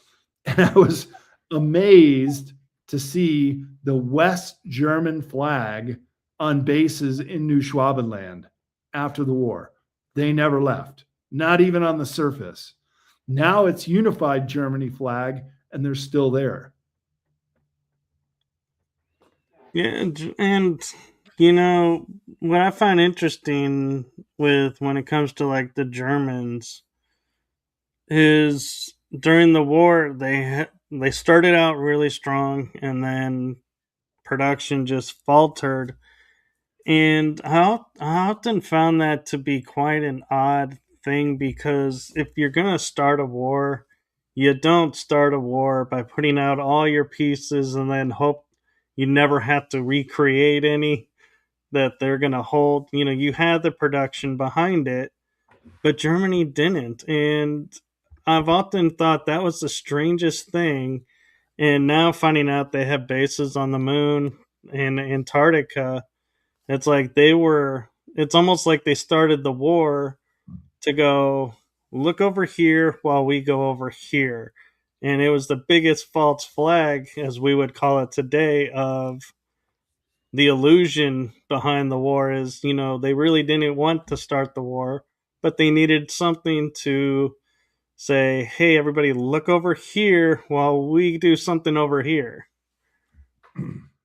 and I was amazed to see the West German flag on bases in New Schwabenland after the war. They never left, not even on the surface. Now it's unified Germany flag, and they're still there. Yeah, and you know what I find interesting with when it comes to like the Germans is during the war they started out really strong, and then production just faltered. And I often found that to be quite an odd thing, because if you're gonna start a war, you don't start a war by putting out all your pieces and then hope you never have to recreate any that they're gonna hold. You know, you had the production behind it, but Germany didn't. And I've often thought that was the strangest thing. And now finding out they have bases on the moon and Antarctica, it's like it's almost like they started the war to go, look over here while we go over here. And it was the biggest false flag, as we would call it today, of the illusion behind the war is, they really didn't want to start the war, but they needed something to say, hey, everybody, look over here while we do something over here.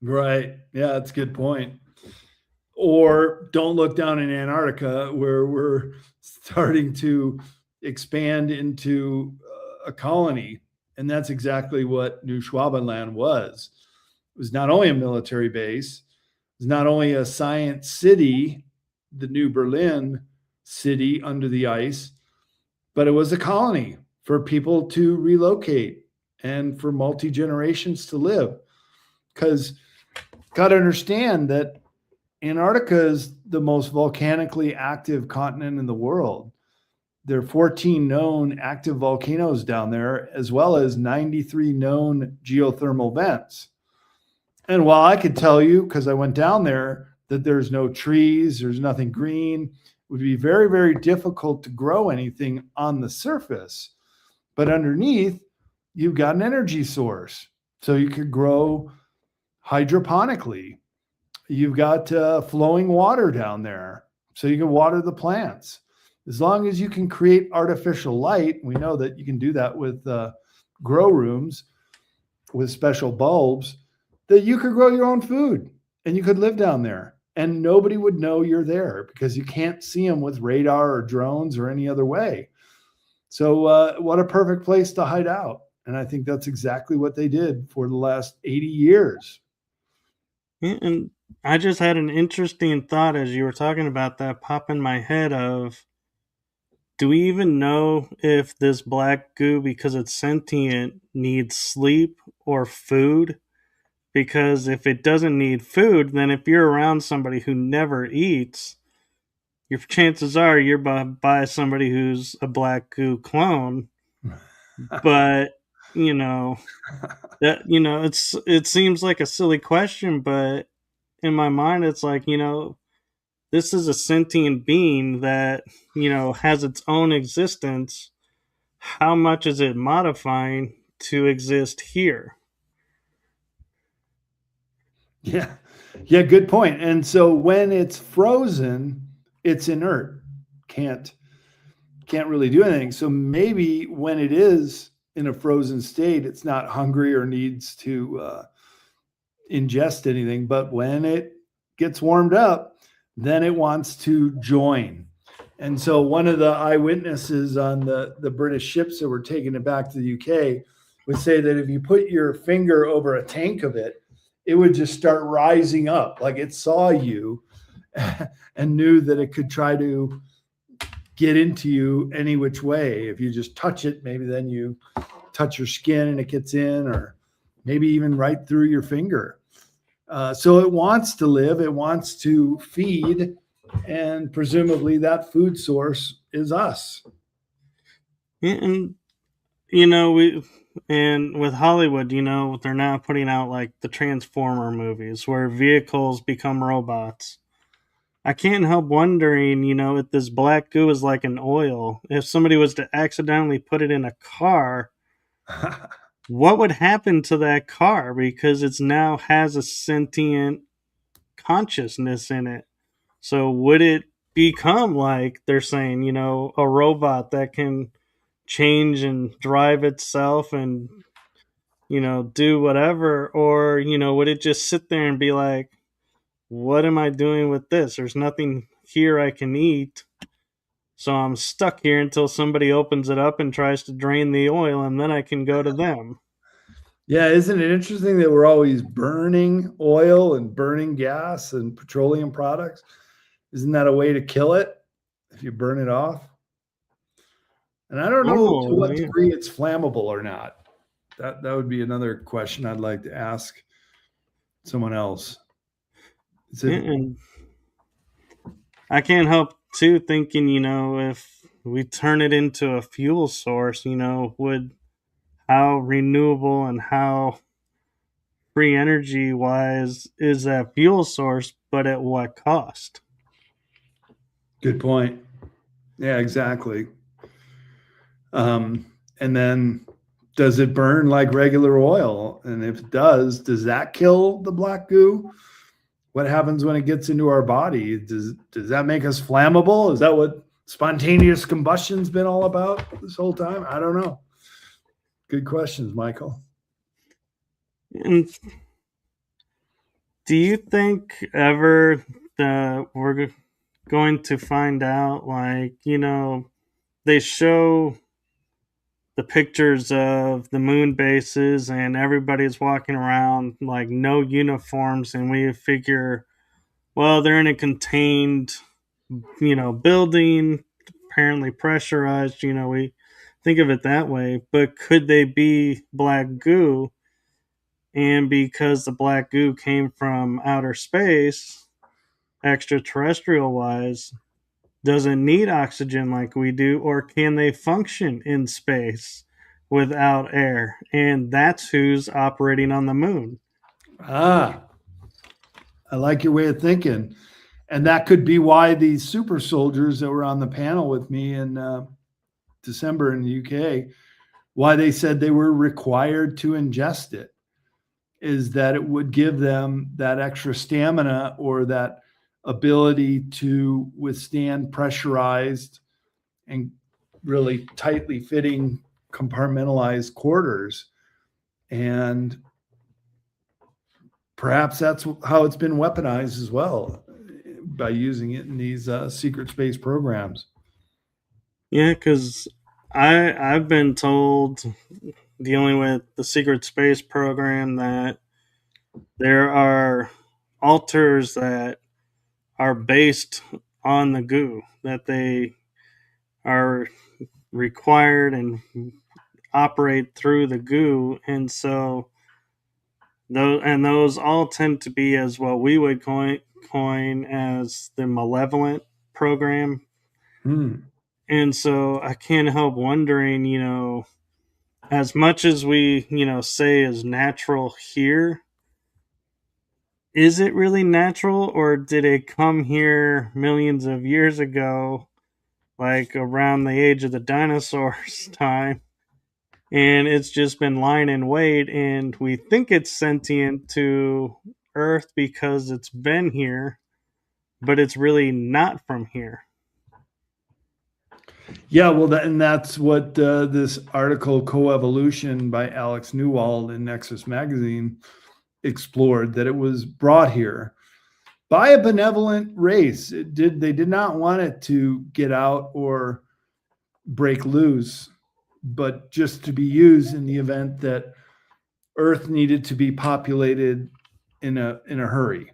Right. Yeah, that's a good point. Or don't look down in Antarctica, where we're starting to expand into a colony. And that's exactly what New Schwabenland was. It was not only a military base, it was not only a science city, the New Berlin city under the ice, but it was a colony for people to relocate and for multi-generations to live. Because got to understand that Antarctica is the most volcanically active continent in the world. There are 14 known active volcanoes down there, as well as 93 known geothermal vents. And while I could tell you, because I went down there, that there's no trees, there's nothing green, it would be very, very difficult to grow anything on the surface. But underneath, you've got an energy source. So you could grow hydroponically. You've got flowing water down there, so you can water the plants. As long as you can create artificial light, we know that you can do that with grow rooms with special bulbs, that you could grow your own food and you could live down there and nobody would know you're there because you can't see them with radar or drones or any other way. So what a perfect place to hide out. And I think that's exactly what they did for the last 80 years. And I just had an interesting thought as you were talking about that pop in my head of, do we even know if this black goo, because it's sentient, needs sleep or food? Because if it doesn't need food, then if you're around somebody who never eats, your chances are you're by somebody who's a black goo clone. But it seems like a silly question, but in my mind it's like, this is a sentient being that has its own existence. How much is it modifying to exist here? Yeah, good point. And so when it's frozen, it's inert, can't really do anything. So maybe when it is in a frozen state, it's not hungry or needs to ingest anything. But when it gets warmed up, then it wants to join. And so one of the eyewitnesses on the British ships that were taking it back to the UK would say that if you put your finger over a tank of it, it would just start rising up, like it saw you and knew that it could try to get into you any which way. If you just touch it, maybe then you touch your skin and it gets in, or maybe even right through your finger. So it wants to live, it wants to feed, and presumably that food source is us. And with Hollywood, they're now putting out like the Transformer movies where vehicles become robots. I can't help wondering, if this black goo is like an oil, if somebody was to accidentally put it in a car, what would happen to that car? Because it's now has a sentient consciousness in it. So would it become like they're saying, a robot that can change and drive itself and, do whatever? Or, would it just sit there and be like, what am I doing with this? There's nothing here I can eat. So I'm stuck here until somebody opens it up and tries to drain the oil, and then I can go to them. Yeah, isn't it interesting that we're always burning oil and burning gas and petroleum products? Isn't that a way to kill it if you burn it off? And I don't know to what Yeah. degree it's flammable or not. That would be another question I'd like to ask someone else. And I can't help too thinking, if we turn it into a fuel source, would how renewable and how free energy wise is that fuel source, but at what cost? Good point. Yeah, exactly. And then does it burn like regular oil? And if it does that kill the black goo? What happens when it gets into our body? Does that make us flammable? Is that what spontaneous combustion's been all about this whole time? I don't know. Good questions, Michael. And do you think ever that we're going to find out, like, they show the pictures of the moon bases and everybody's walking around like no uniforms, and we figure, well, they're in a contained, building, apparently pressurized, we think of it that way, but could they be black goo? And because the black goo came from outer space, extraterrestrial wise, doesn't need oxygen like we do, or can they function in space without air? And that's who's operating on the moon. I like your way of thinking. And that could be why these super soldiers that were on the panel with me in December in the UK, why they said they were required to ingest it, is that it would give them that extra stamina or that ability to withstand pressurized and really tightly fitting compartmentalized quarters. And perhaps that's how it's been weaponized as well, by using it in these secret space programs. Yeah, because I've been told, dealing with the secret space program, that there are altars that are based on the goo, that they are required and operate through the goo, and so those all tend to be as what we would coin as the malevolent program. And so I can't help wondering, as much as we, say is natural here, is it really natural, or did it come here millions of years ago, like around the age of the dinosaurs time, and it's just been lying in wait, and we think it's sentient to Earth because it's been here, but it's really not from here? Yeah, well, and that's what this article, Coevolution by Alex Newald in Nexus Magazine, explored, that it was brought here by a benevolent race. They did not want it to get out or break loose, but just to be used in the event that Earth needed to be populated in a hurry.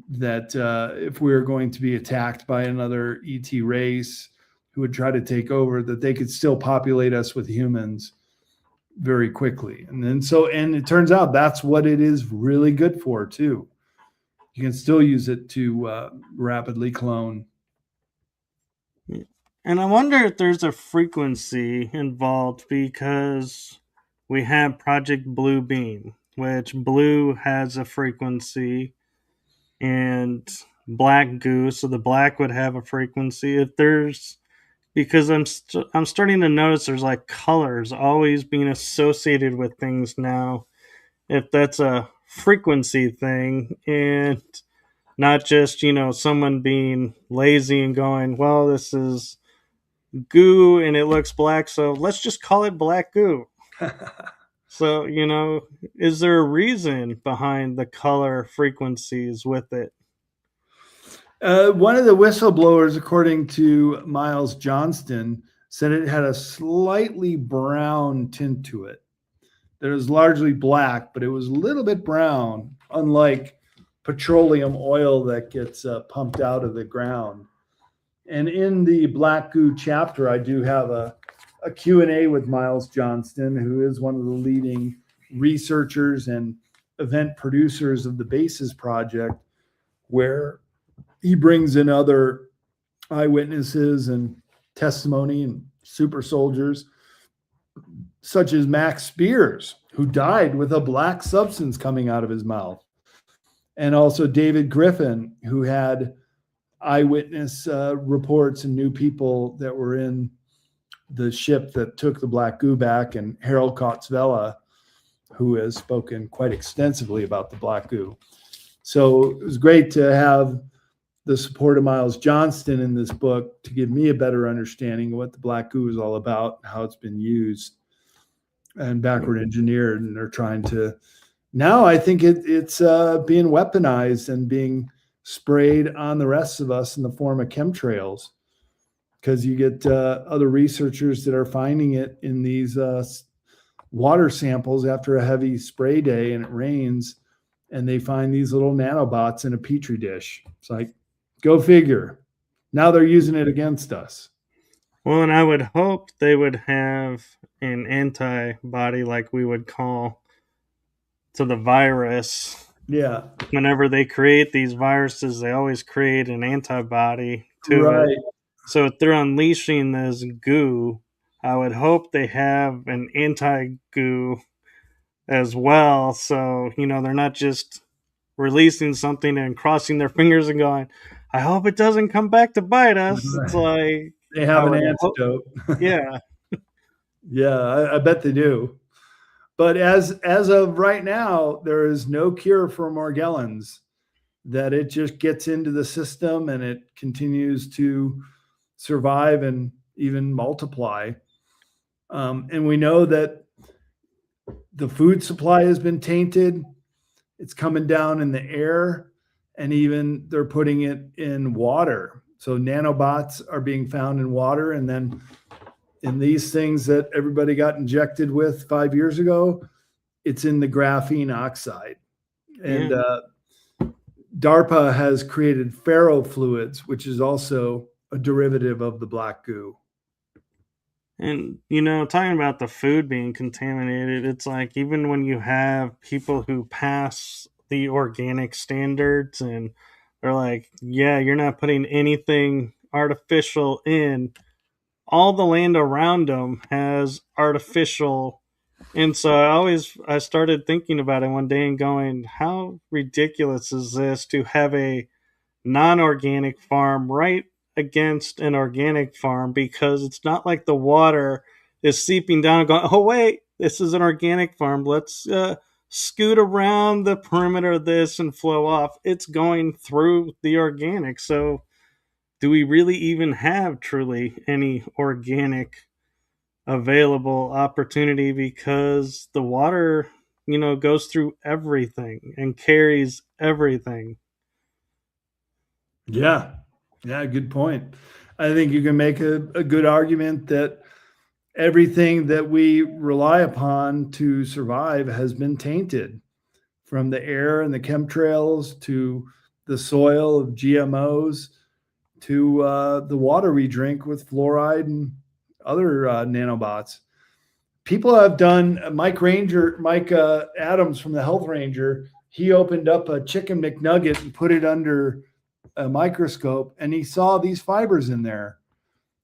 That if we were going to be attacked by another ET race who would try to take over, that they could still populate us with humans very quickly. And then and it turns out that's what it is really good for too. You can still use it to rapidly clone. And I wonder if there's a frequency involved, because we have Project Blue Beam, which blue has a frequency, and black goo, so the black would have a frequency. If there's, because I'm starting to notice there's like colors always being associated with things now. If that's a frequency thing, and not just, someone being lazy and going, well, this is goo and it looks black, so let's just call it black goo. So, is there a reason behind the color frequencies with it? One of the whistleblowers, according to Miles Johnston, said it had a slightly brown tint to it. That it was largely black, but it was a little bit brown, unlike petroleum oil that gets pumped out of the ground. And in the Black Goo chapter, I do have a Q&A with Miles Johnston, who is one of the leading researchers and event producers of the BASES project, where he brings in other eyewitnesses and testimony and super soldiers, such as Max Spears, who died with a black substance coming out of his mouth, and also David Griffin, who had eyewitness reports and knew people that were in the ship that took the black goo back, and Harold Kotzvela, who has spoken quite extensively about the black goo. So it was great to have the support of Miles Johnston in this book to give me a better understanding of what the black goo is all about, how it's been used and backward engineered. And they're trying to, now I think it's being weaponized and being sprayed on the rest of us in the form of chemtrails, because you get other researchers that are finding it in these water samples after a heavy spray day and it rains, and they find these little nanobots in a petri dish. It's like, go figure. Now they're using it against us. Well, and I would hope they would have an antibody, like we would call to the virus. Yeah. Whenever they create these viruses, they always create an antibody to it. So if they're unleashing this goo, I would hope they have an anti-goo as well. So, they're not just releasing something and crossing their fingers and going, I hope it doesn't come back to bite us. It's like, they have an antidote. Yeah. Yeah, I bet they do. But as of right now, there is no cure for Morgellons, that it just gets into the system and it continues to survive and even multiply. And we know that the food supply has been tainted. It's coming down in the air, and even they're putting it in water. So nanobots are being found in water, and then in these things that everybody got injected with 5 years ago, it's in the graphene oxide. And DARPA has created ferrofluids, which is also a derivative of the black goo. And, talking about the food being contaminated, it's like, even when you have people who pass the organic standards and they're like, yeah, you're not putting anything artificial in, all the land around them has artificial. And so I started thinking about it one day and going, how ridiculous is this to have a non-organic farm right against an organic farm, because it's not like the water is seeping down and going, oh wait, this is an organic farm, let's scoot around the perimeter of this and flow off. It's going through the organic. So do we really even have truly any organic available opportunity, because the water, goes through everything and carries everything. Yeah. Yeah, good point. I think you can make a good argument that everything that we rely upon to survive has been tainted, from the air and the chemtrails to the soil of GMOs to the water we drink with fluoride and other nanobots. People have done. Mike Adams from the Health Ranger, he opened up a chicken McNugget and put it under a microscope, and he saw these fibers in there.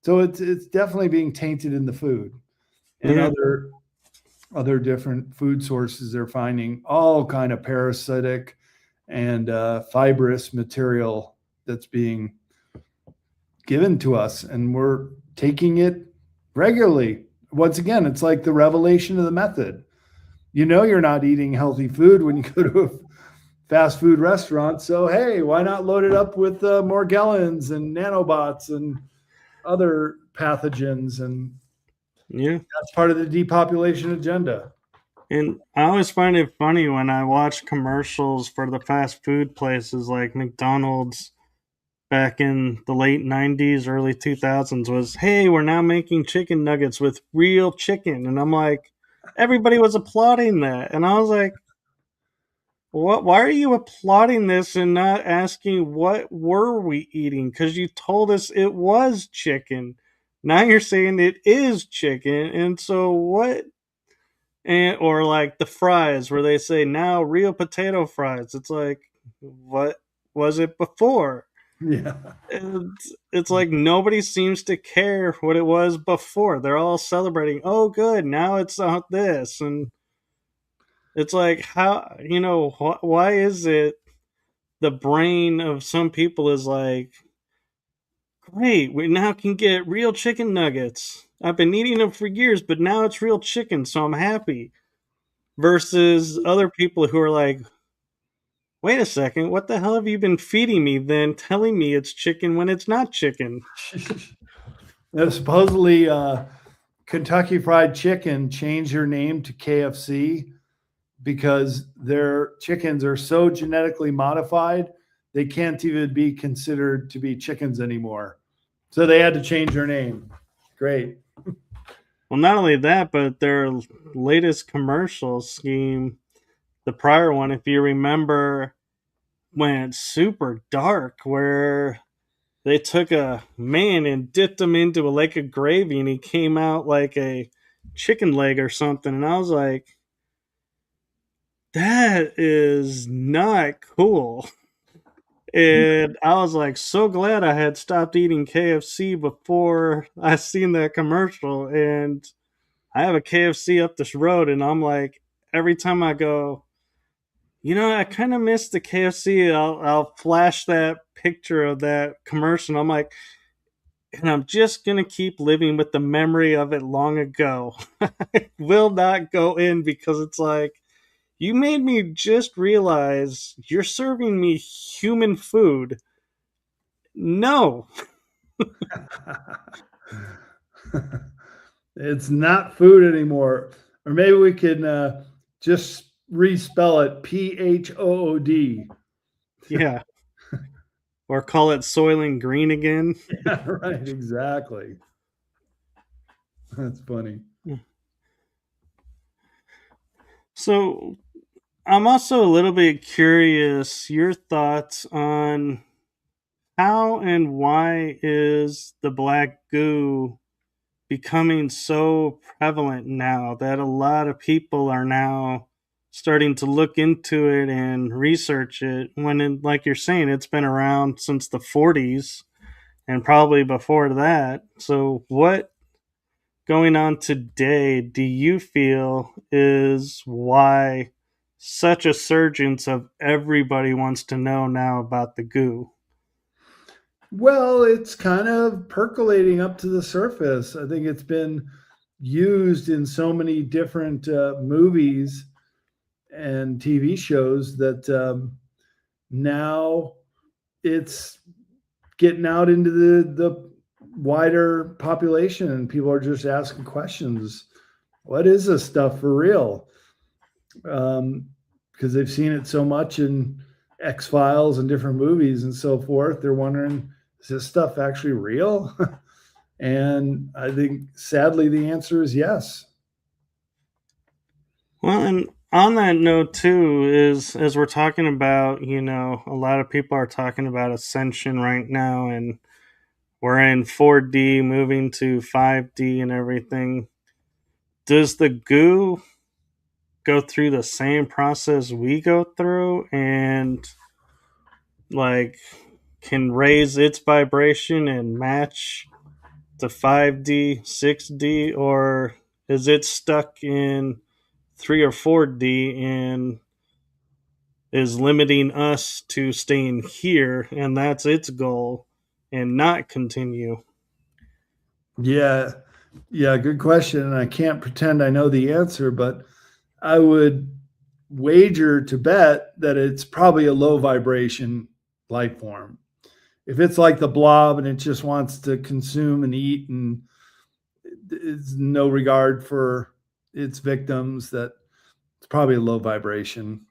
So it's definitely being tainted in the food, and Yeah. other different food sources. They're finding all kind of parasitic and fibrous material that's being given to us, and we're taking it regularly. Once again, it's like the revelation of the method. You know you're not eating healthy food when you go to a fast food restaurant. So hey, why not load it up with Morgellons and nanobots and other pathogens? And Yeah. that's part of the depopulation agenda. And I always find it funny when I watch commercials for the fast food places like McDonald's back in the late 90s, early 2000s was, hey, we're now making chicken nuggets with real chicken. And I'm like, everybody was applauding that. And I was like, what? Why are you applauding this and not asking what were we eating? Because you told us it was chicken. Now you're saying it is chicken, and so what? And or like the fries, where they say now real potato fries. It's like, what was it before? Yeah. It's like nobody seems to care what it was before. They're all celebrating. Oh, good, now it's this, and it's like, how, why is it the brain of some people is like, great, we now can get real chicken nuggets. I've been eating them for years, but now it's real chicken, so I'm happy. Versus other people who are like, wait a second, what the hell have you been feeding me then, telling me it's chicken when it's not chicken? Supposedly, Kentucky Fried Chicken changed their name to KFC because their chickens are so genetically modified, they can't even be considered to be chickens anymore. So they had to change their name. Great. Well, not only that, but their latest commercial scheme, the prior one, if you remember, went super dark, where they took a man and dipped him into a lake of gravy and he came out like a chicken leg or something. And I was like, that is not cool. And I was like, so glad I had stopped eating KFC before I seen that commercial. And I have a KFC up this road, and I'm like, every time I go, I kind of miss the KFC. I'll flash that picture of that commercial. And I'm like, and I'm just gonna keep living with the memory of it long ago. I will not go in, because it's like, you made me just realize you're serving me human food. No. It's not food anymore. Or maybe we can just respell it PHOOD. Yeah. Or call it Soylent Green again. Yeah, right. Exactly. That's funny. So I'm also a little bit curious your thoughts on how and why is the black goo becoming so prevalent now that a lot of people are now starting to look into it and research it, when like you're saying, it's been around since the 40s and probably before that. So what going on today do you feel is why such a surgence of everybody wants to know now about the goo? Well, it's kind of percolating up to the surface. I think it's been used in so many different movies and TV shows that now it's getting out into the wider population, and people are just asking questions. What is this stuff for real? Because they've seen it so much in X-Files and different movies and so forth. They're wondering, is this stuff actually real? And I think sadly the answer is yes. Well, and on that note too, is as we're talking about, a lot of people are talking about ascension right now, and we're in 4D, moving to 5D and everything. Does the goo go through the same process we go through and like can raise its vibration and match to 5D, 6D, or is it stuck in 3 or 4D and is limiting us to staying here, and that's its goal, and not continue? Yeah. Yeah, good question. And I can't pretend I know the answer, but I would wager to bet that it's probably a low vibration life form. If it's like the blob and it just wants to consume and eat and it's no regard for its victims, that it's probably a low vibration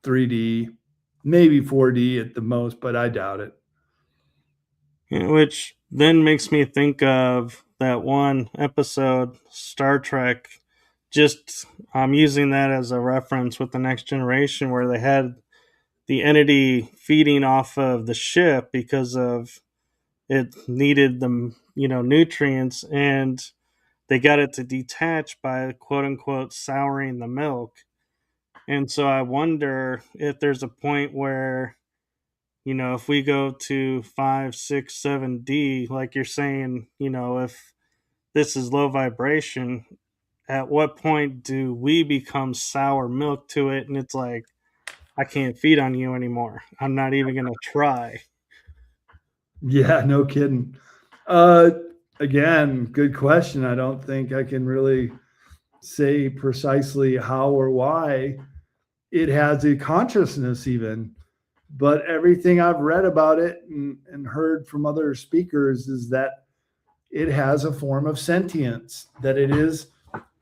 3D, maybe 4D at the most, but I doubt it. Which then makes me think of that one episode, Star Trek. Just I'm using that as a reference with the Next Generation, where they had the entity feeding off of the ship because of it needed the nutrients, and they got it to detach by quote unquote souring the milk. And so I wonder if there's a point where, if we go to 5, 6, 7D, like you're saying, if this is low vibration, at what point do we become sour milk to it? And it's like, I can't feed on you anymore. I'm not even going to try. Yeah, no kidding. Uh, Again, good question. I don't think I can really say precisely how or why it has a consciousness, even. But everything I've read about it and heard from other speakers is that it has a form of sentience, that it is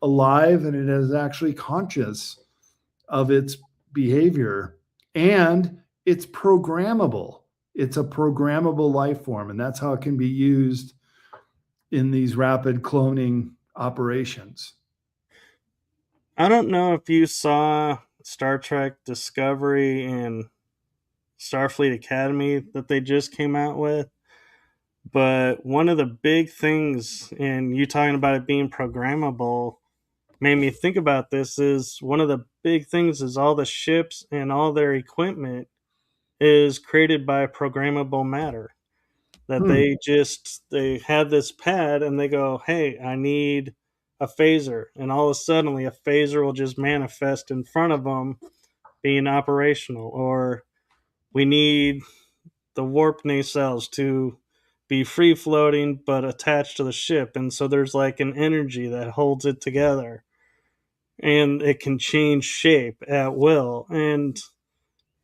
alive and it is actually conscious of its behavior, and it's programmable. It's a programmable life form, and that's how it can be used in these rapid cloning operations. I don't know if you saw Star Trek Discovery and Starfleet Academy that they just came out with. But one of the big things, and you talking about it being programmable, made me think about this. Is one of the big things is all the ships and all their equipment is created by programmable matter. That Hmm. they have this pad and they go, hey, I need a phaser, and all of a sudden a phaser will just manifest in front of them being operational. Or we need the warp nacelles to be free floating but attached to the ship, and so there's like an energy that holds it together, and it can change shape at will. And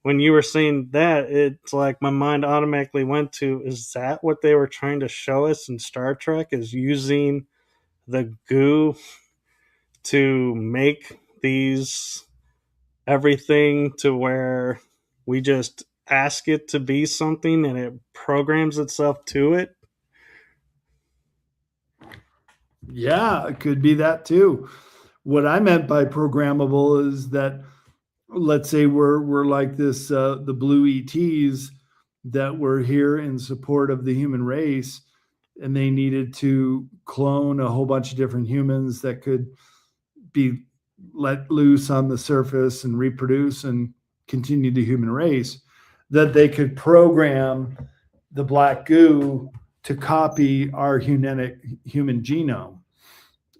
when you were saying that, it's like my mind automatically went to, is that what they were trying to show us in Star Trek, is using the goo to make these everything to where we just ask it to be something and it programs itself to it? Yeah, it could be that too. What I meant by programmable is that, let's say we're like this, the blue ETs that were here in support of the human race, and they needed to clone a whole bunch of different humans that could be let loose on the surface and reproduce and continue the human race, that they could program the black goo to copy our human genome.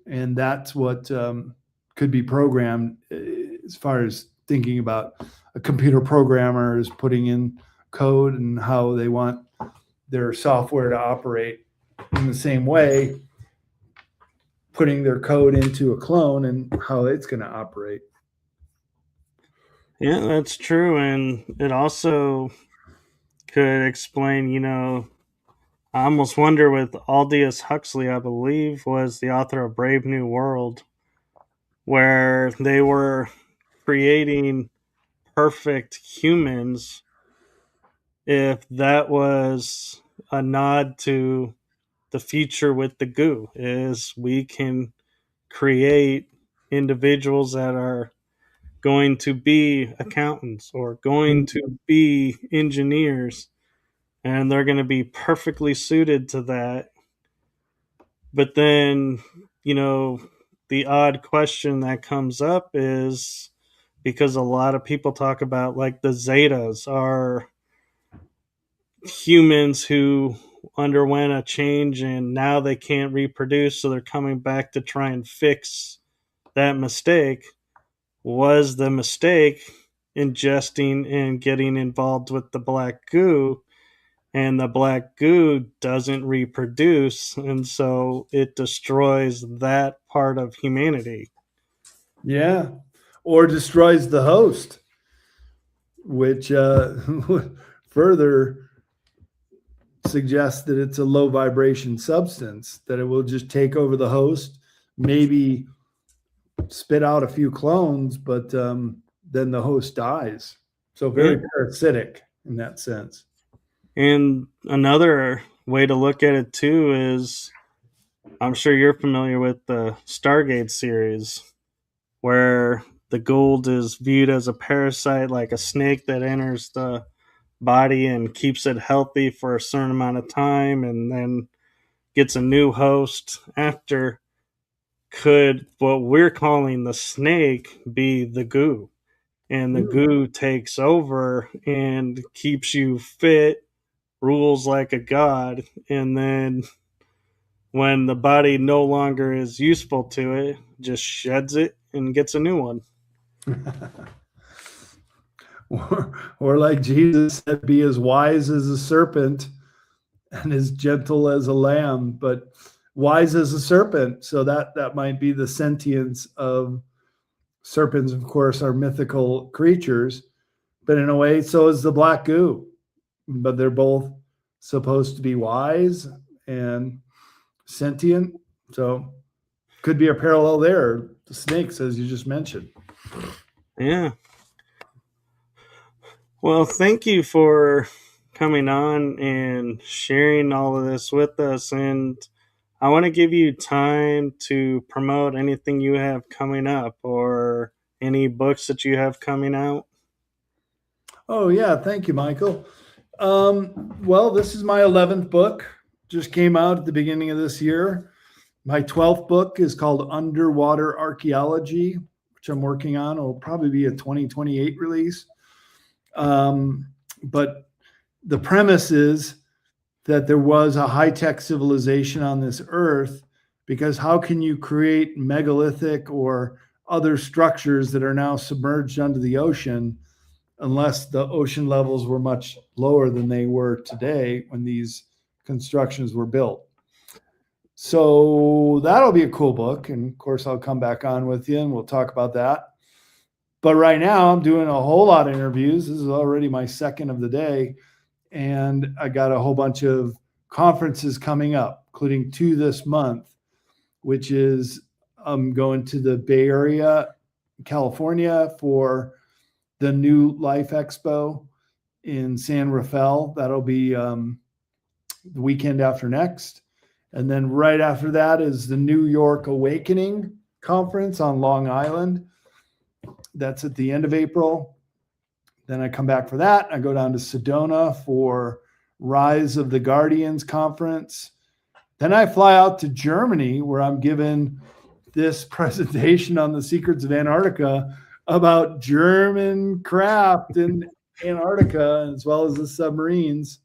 And that's what could be programmed, as far as thinking about a computer programmer is putting in code and how they want their software to operate. In the same way, putting their code into a clone and how it's going to operate. Yeah, that's true. And it also could explain, I almost wonder with Aldous Huxley, I believe, was the author of Brave New World, where they were creating perfect humans, if that was a nod to the future with the goo, is we can create individuals that are going to be accountants or going to be engineers, and they're going to be perfectly suited to that. But then, you know, the odd question that comes up is, because a lot of people talk about like the Zetas are humans who underwent a change and now they can't reproduce, so they're coming back to try and fix that mistake. Was the mistake ingesting and getting involved with the black goo, and the black goo doesn't reproduce, and so it destroys that part of humanity? Yeah. Or destroys the host, which further suggests that it's a low vibration substance, that it will just take over the host, maybe spit out a few clones, but then the host dies. So very parasitic in that sense. And another way to look at it too is, I'm sure you're familiar with the Stargate series, where the Gould is viewed as a parasite, like a snake that enters the body and keeps it healthy for a certain amount of time and then gets a new host after. Could what we're calling the snake be the goo? And the goo takes over and keeps you fit, rules like a god, and then when the body no longer is useful to it, just sheds it and gets a new one. Or like Jesus said, be as wise as a serpent and as gentle as a lamb, but wise as a serpent. So that might be the sentience of serpents. Of course, are mythical creatures, but in a way, so is the black goo. But they're both supposed to be wise and sentient. So could be a parallel there. The snakes, as you just mentioned. Yeah. Well, thank you for coming on and sharing all of this with us. And I want to give you time to promote anything you have coming up or any books that you have coming out. Oh, yeah. Thank you, Michael. Well, this is my 11th book. Just came out at the beginning of this year. My 12th book is called Underwater Archaeology, which I'm working on. It'll probably be a 2028 release. But the premise is that there was a high-tech civilization on this earth, because how can you create megalithic or other structures that are now submerged under the ocean unless the ocean levels were much lower than they were today when these constructions were built? So that'll be a cool book. And of course, I'll come back on with you and we'll talk about that. But right now, I'm doing a whole lot of interviews. This is already my second of the day. And I got a whole bunch of conferences coming up, including 2 this month, which is I'm going to the Bay Area, California, for the new Life Expo in San Rafael. That'll be the weekend after next. And then right after that is the New York Awakening Conference on Long Island. That's at the end of April. Then I come back for that. I go down to Sedona for Rise of the Guardians Conference. Then I fly out to Germany, where I'm given this presentation on the secrets of Antarctica about German craft in Antarctica, as well as the submarines.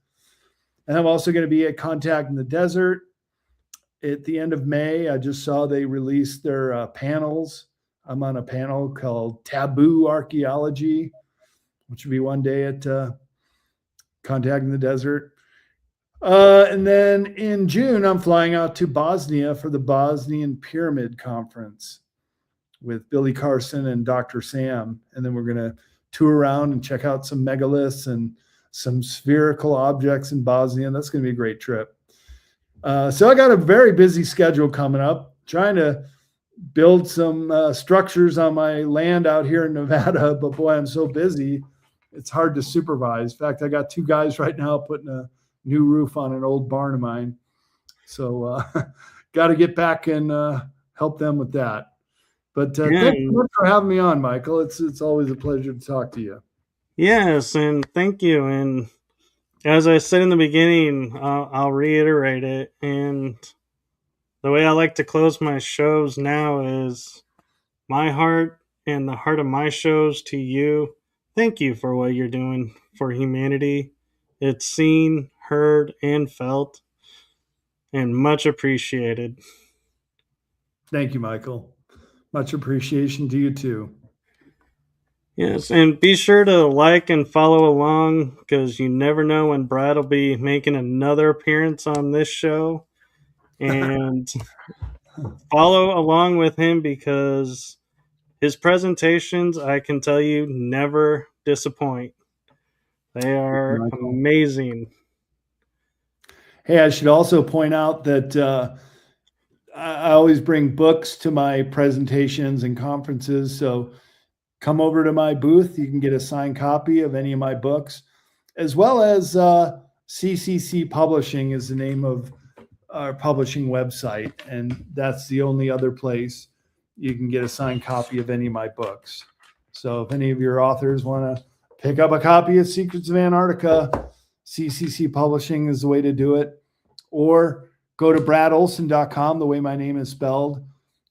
And I'm also going to be at Contact in the Desert at the end of May. I just saw they released their panels. I'm on a panel called Taboo Archaeology, which will be one day at Contact in the Desert. And then in June, I'm flying out to Bosnia for the Bosnian Pyramid Conference with Billy Carson and Dr. Sam. And then we're going to tour around and check out some megaliths and some spherical objects in Bosnia. That's going to be a great trip. So I got a very busy schedule coming up, trying to build some structures on my land out here in Nevada. But boy, I'm so busy, it's hard to supervise. In fact, I got two guys right now putting a new roof on an old barn of mine. So got to get back and help them with that. But thank you much for having me on, Michael. It's always a pleasure to talk to you. Yes, and thank you. And as I said in the beginning, I'll reiterate it. And the way I like to close my shows now is my heart and the heart of my shows to you. Thank you for what you're doing for humanity. It's seen, heard, and felt, and much appreciated. Thank you, Michael. Much appreciation to you too. Yes, and be sure to like and follow along because you never know when Brad will be making another appearance on this show. And follow along with him because his presentations, I can tell you, never disappoint. They are Michael. amazing. Hey, I should also point out that I always bring books to my presentations and conferences. So come over to my booth. You can get a signed copy of any of my books, as well as CCC Publishing is the name of our publishing website. And that's the only other place you can get a signed copy of any of my books. So if any of your authors want to pick up a copy of Secrets of Antarctica, CCC Publishing is the way to do it. Or go to bradolsen.com, the way my name is spelled.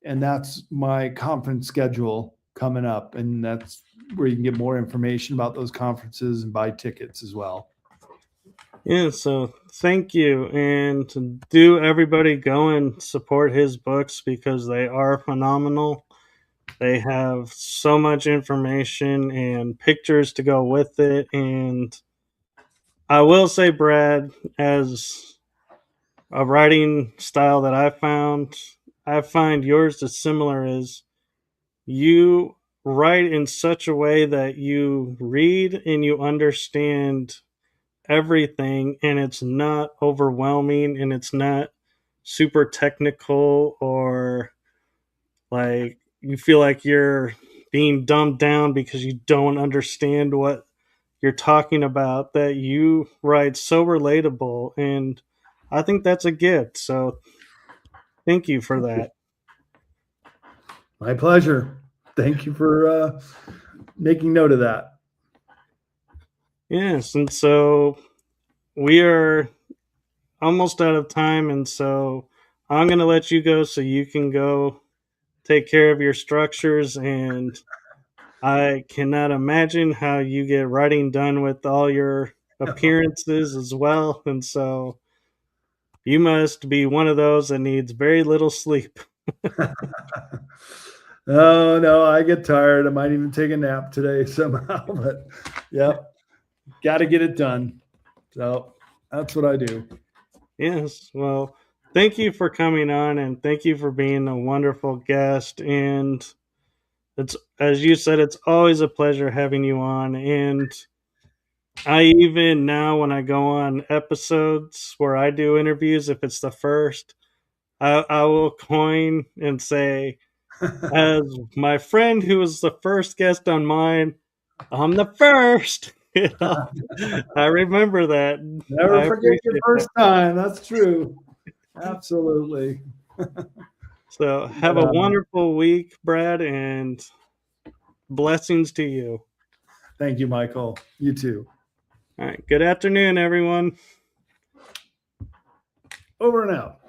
And that's my conference schedule coming up. And that's where you can get more information about those conferences and buy tickets as well. Yeah, so thank you. And do everybody go and support his books because they are phenomenal. They have so much information and pictures to go with it. And I will say, Brad, as a writing style that I find yours is similar is you write in such a way that you read and you understand everything and it's not overwhelming and it's not super technical or like you feel like you're being dumbed down because you don't understand what you're talking about, that you write so relatable, and I think that's a gift. So thank you for that. My pleasure. Thank you for making note of that. Yes, and so we are almost out of time, and so I'm going to let you go so you can go take care of your structures. And I cannot imagine how you get writing done with all your appearances as well. And so you must be one of those that needs very little sleep. Oh, no, I get tired. I might even take a nap today somehow, but yep, got to get it done. So that's what I do. Yes. Well, thank you for coming on and thank you for being a wonderful guest. And it's, as you said, it's always a pleasure having you on. And I even now, when I go on episodes where I do interviews, if it's the first, I will coin and say, as my friend who was the first guest on mine, I'm the first. I remember that. Never I forget your appreciate first that. time. That's true. Absolutely. So have a Yeah. wonderful week, Brad, and blessings to you. Thank you, Michael. You too. All right. Good afternoon, everyone. Over and out.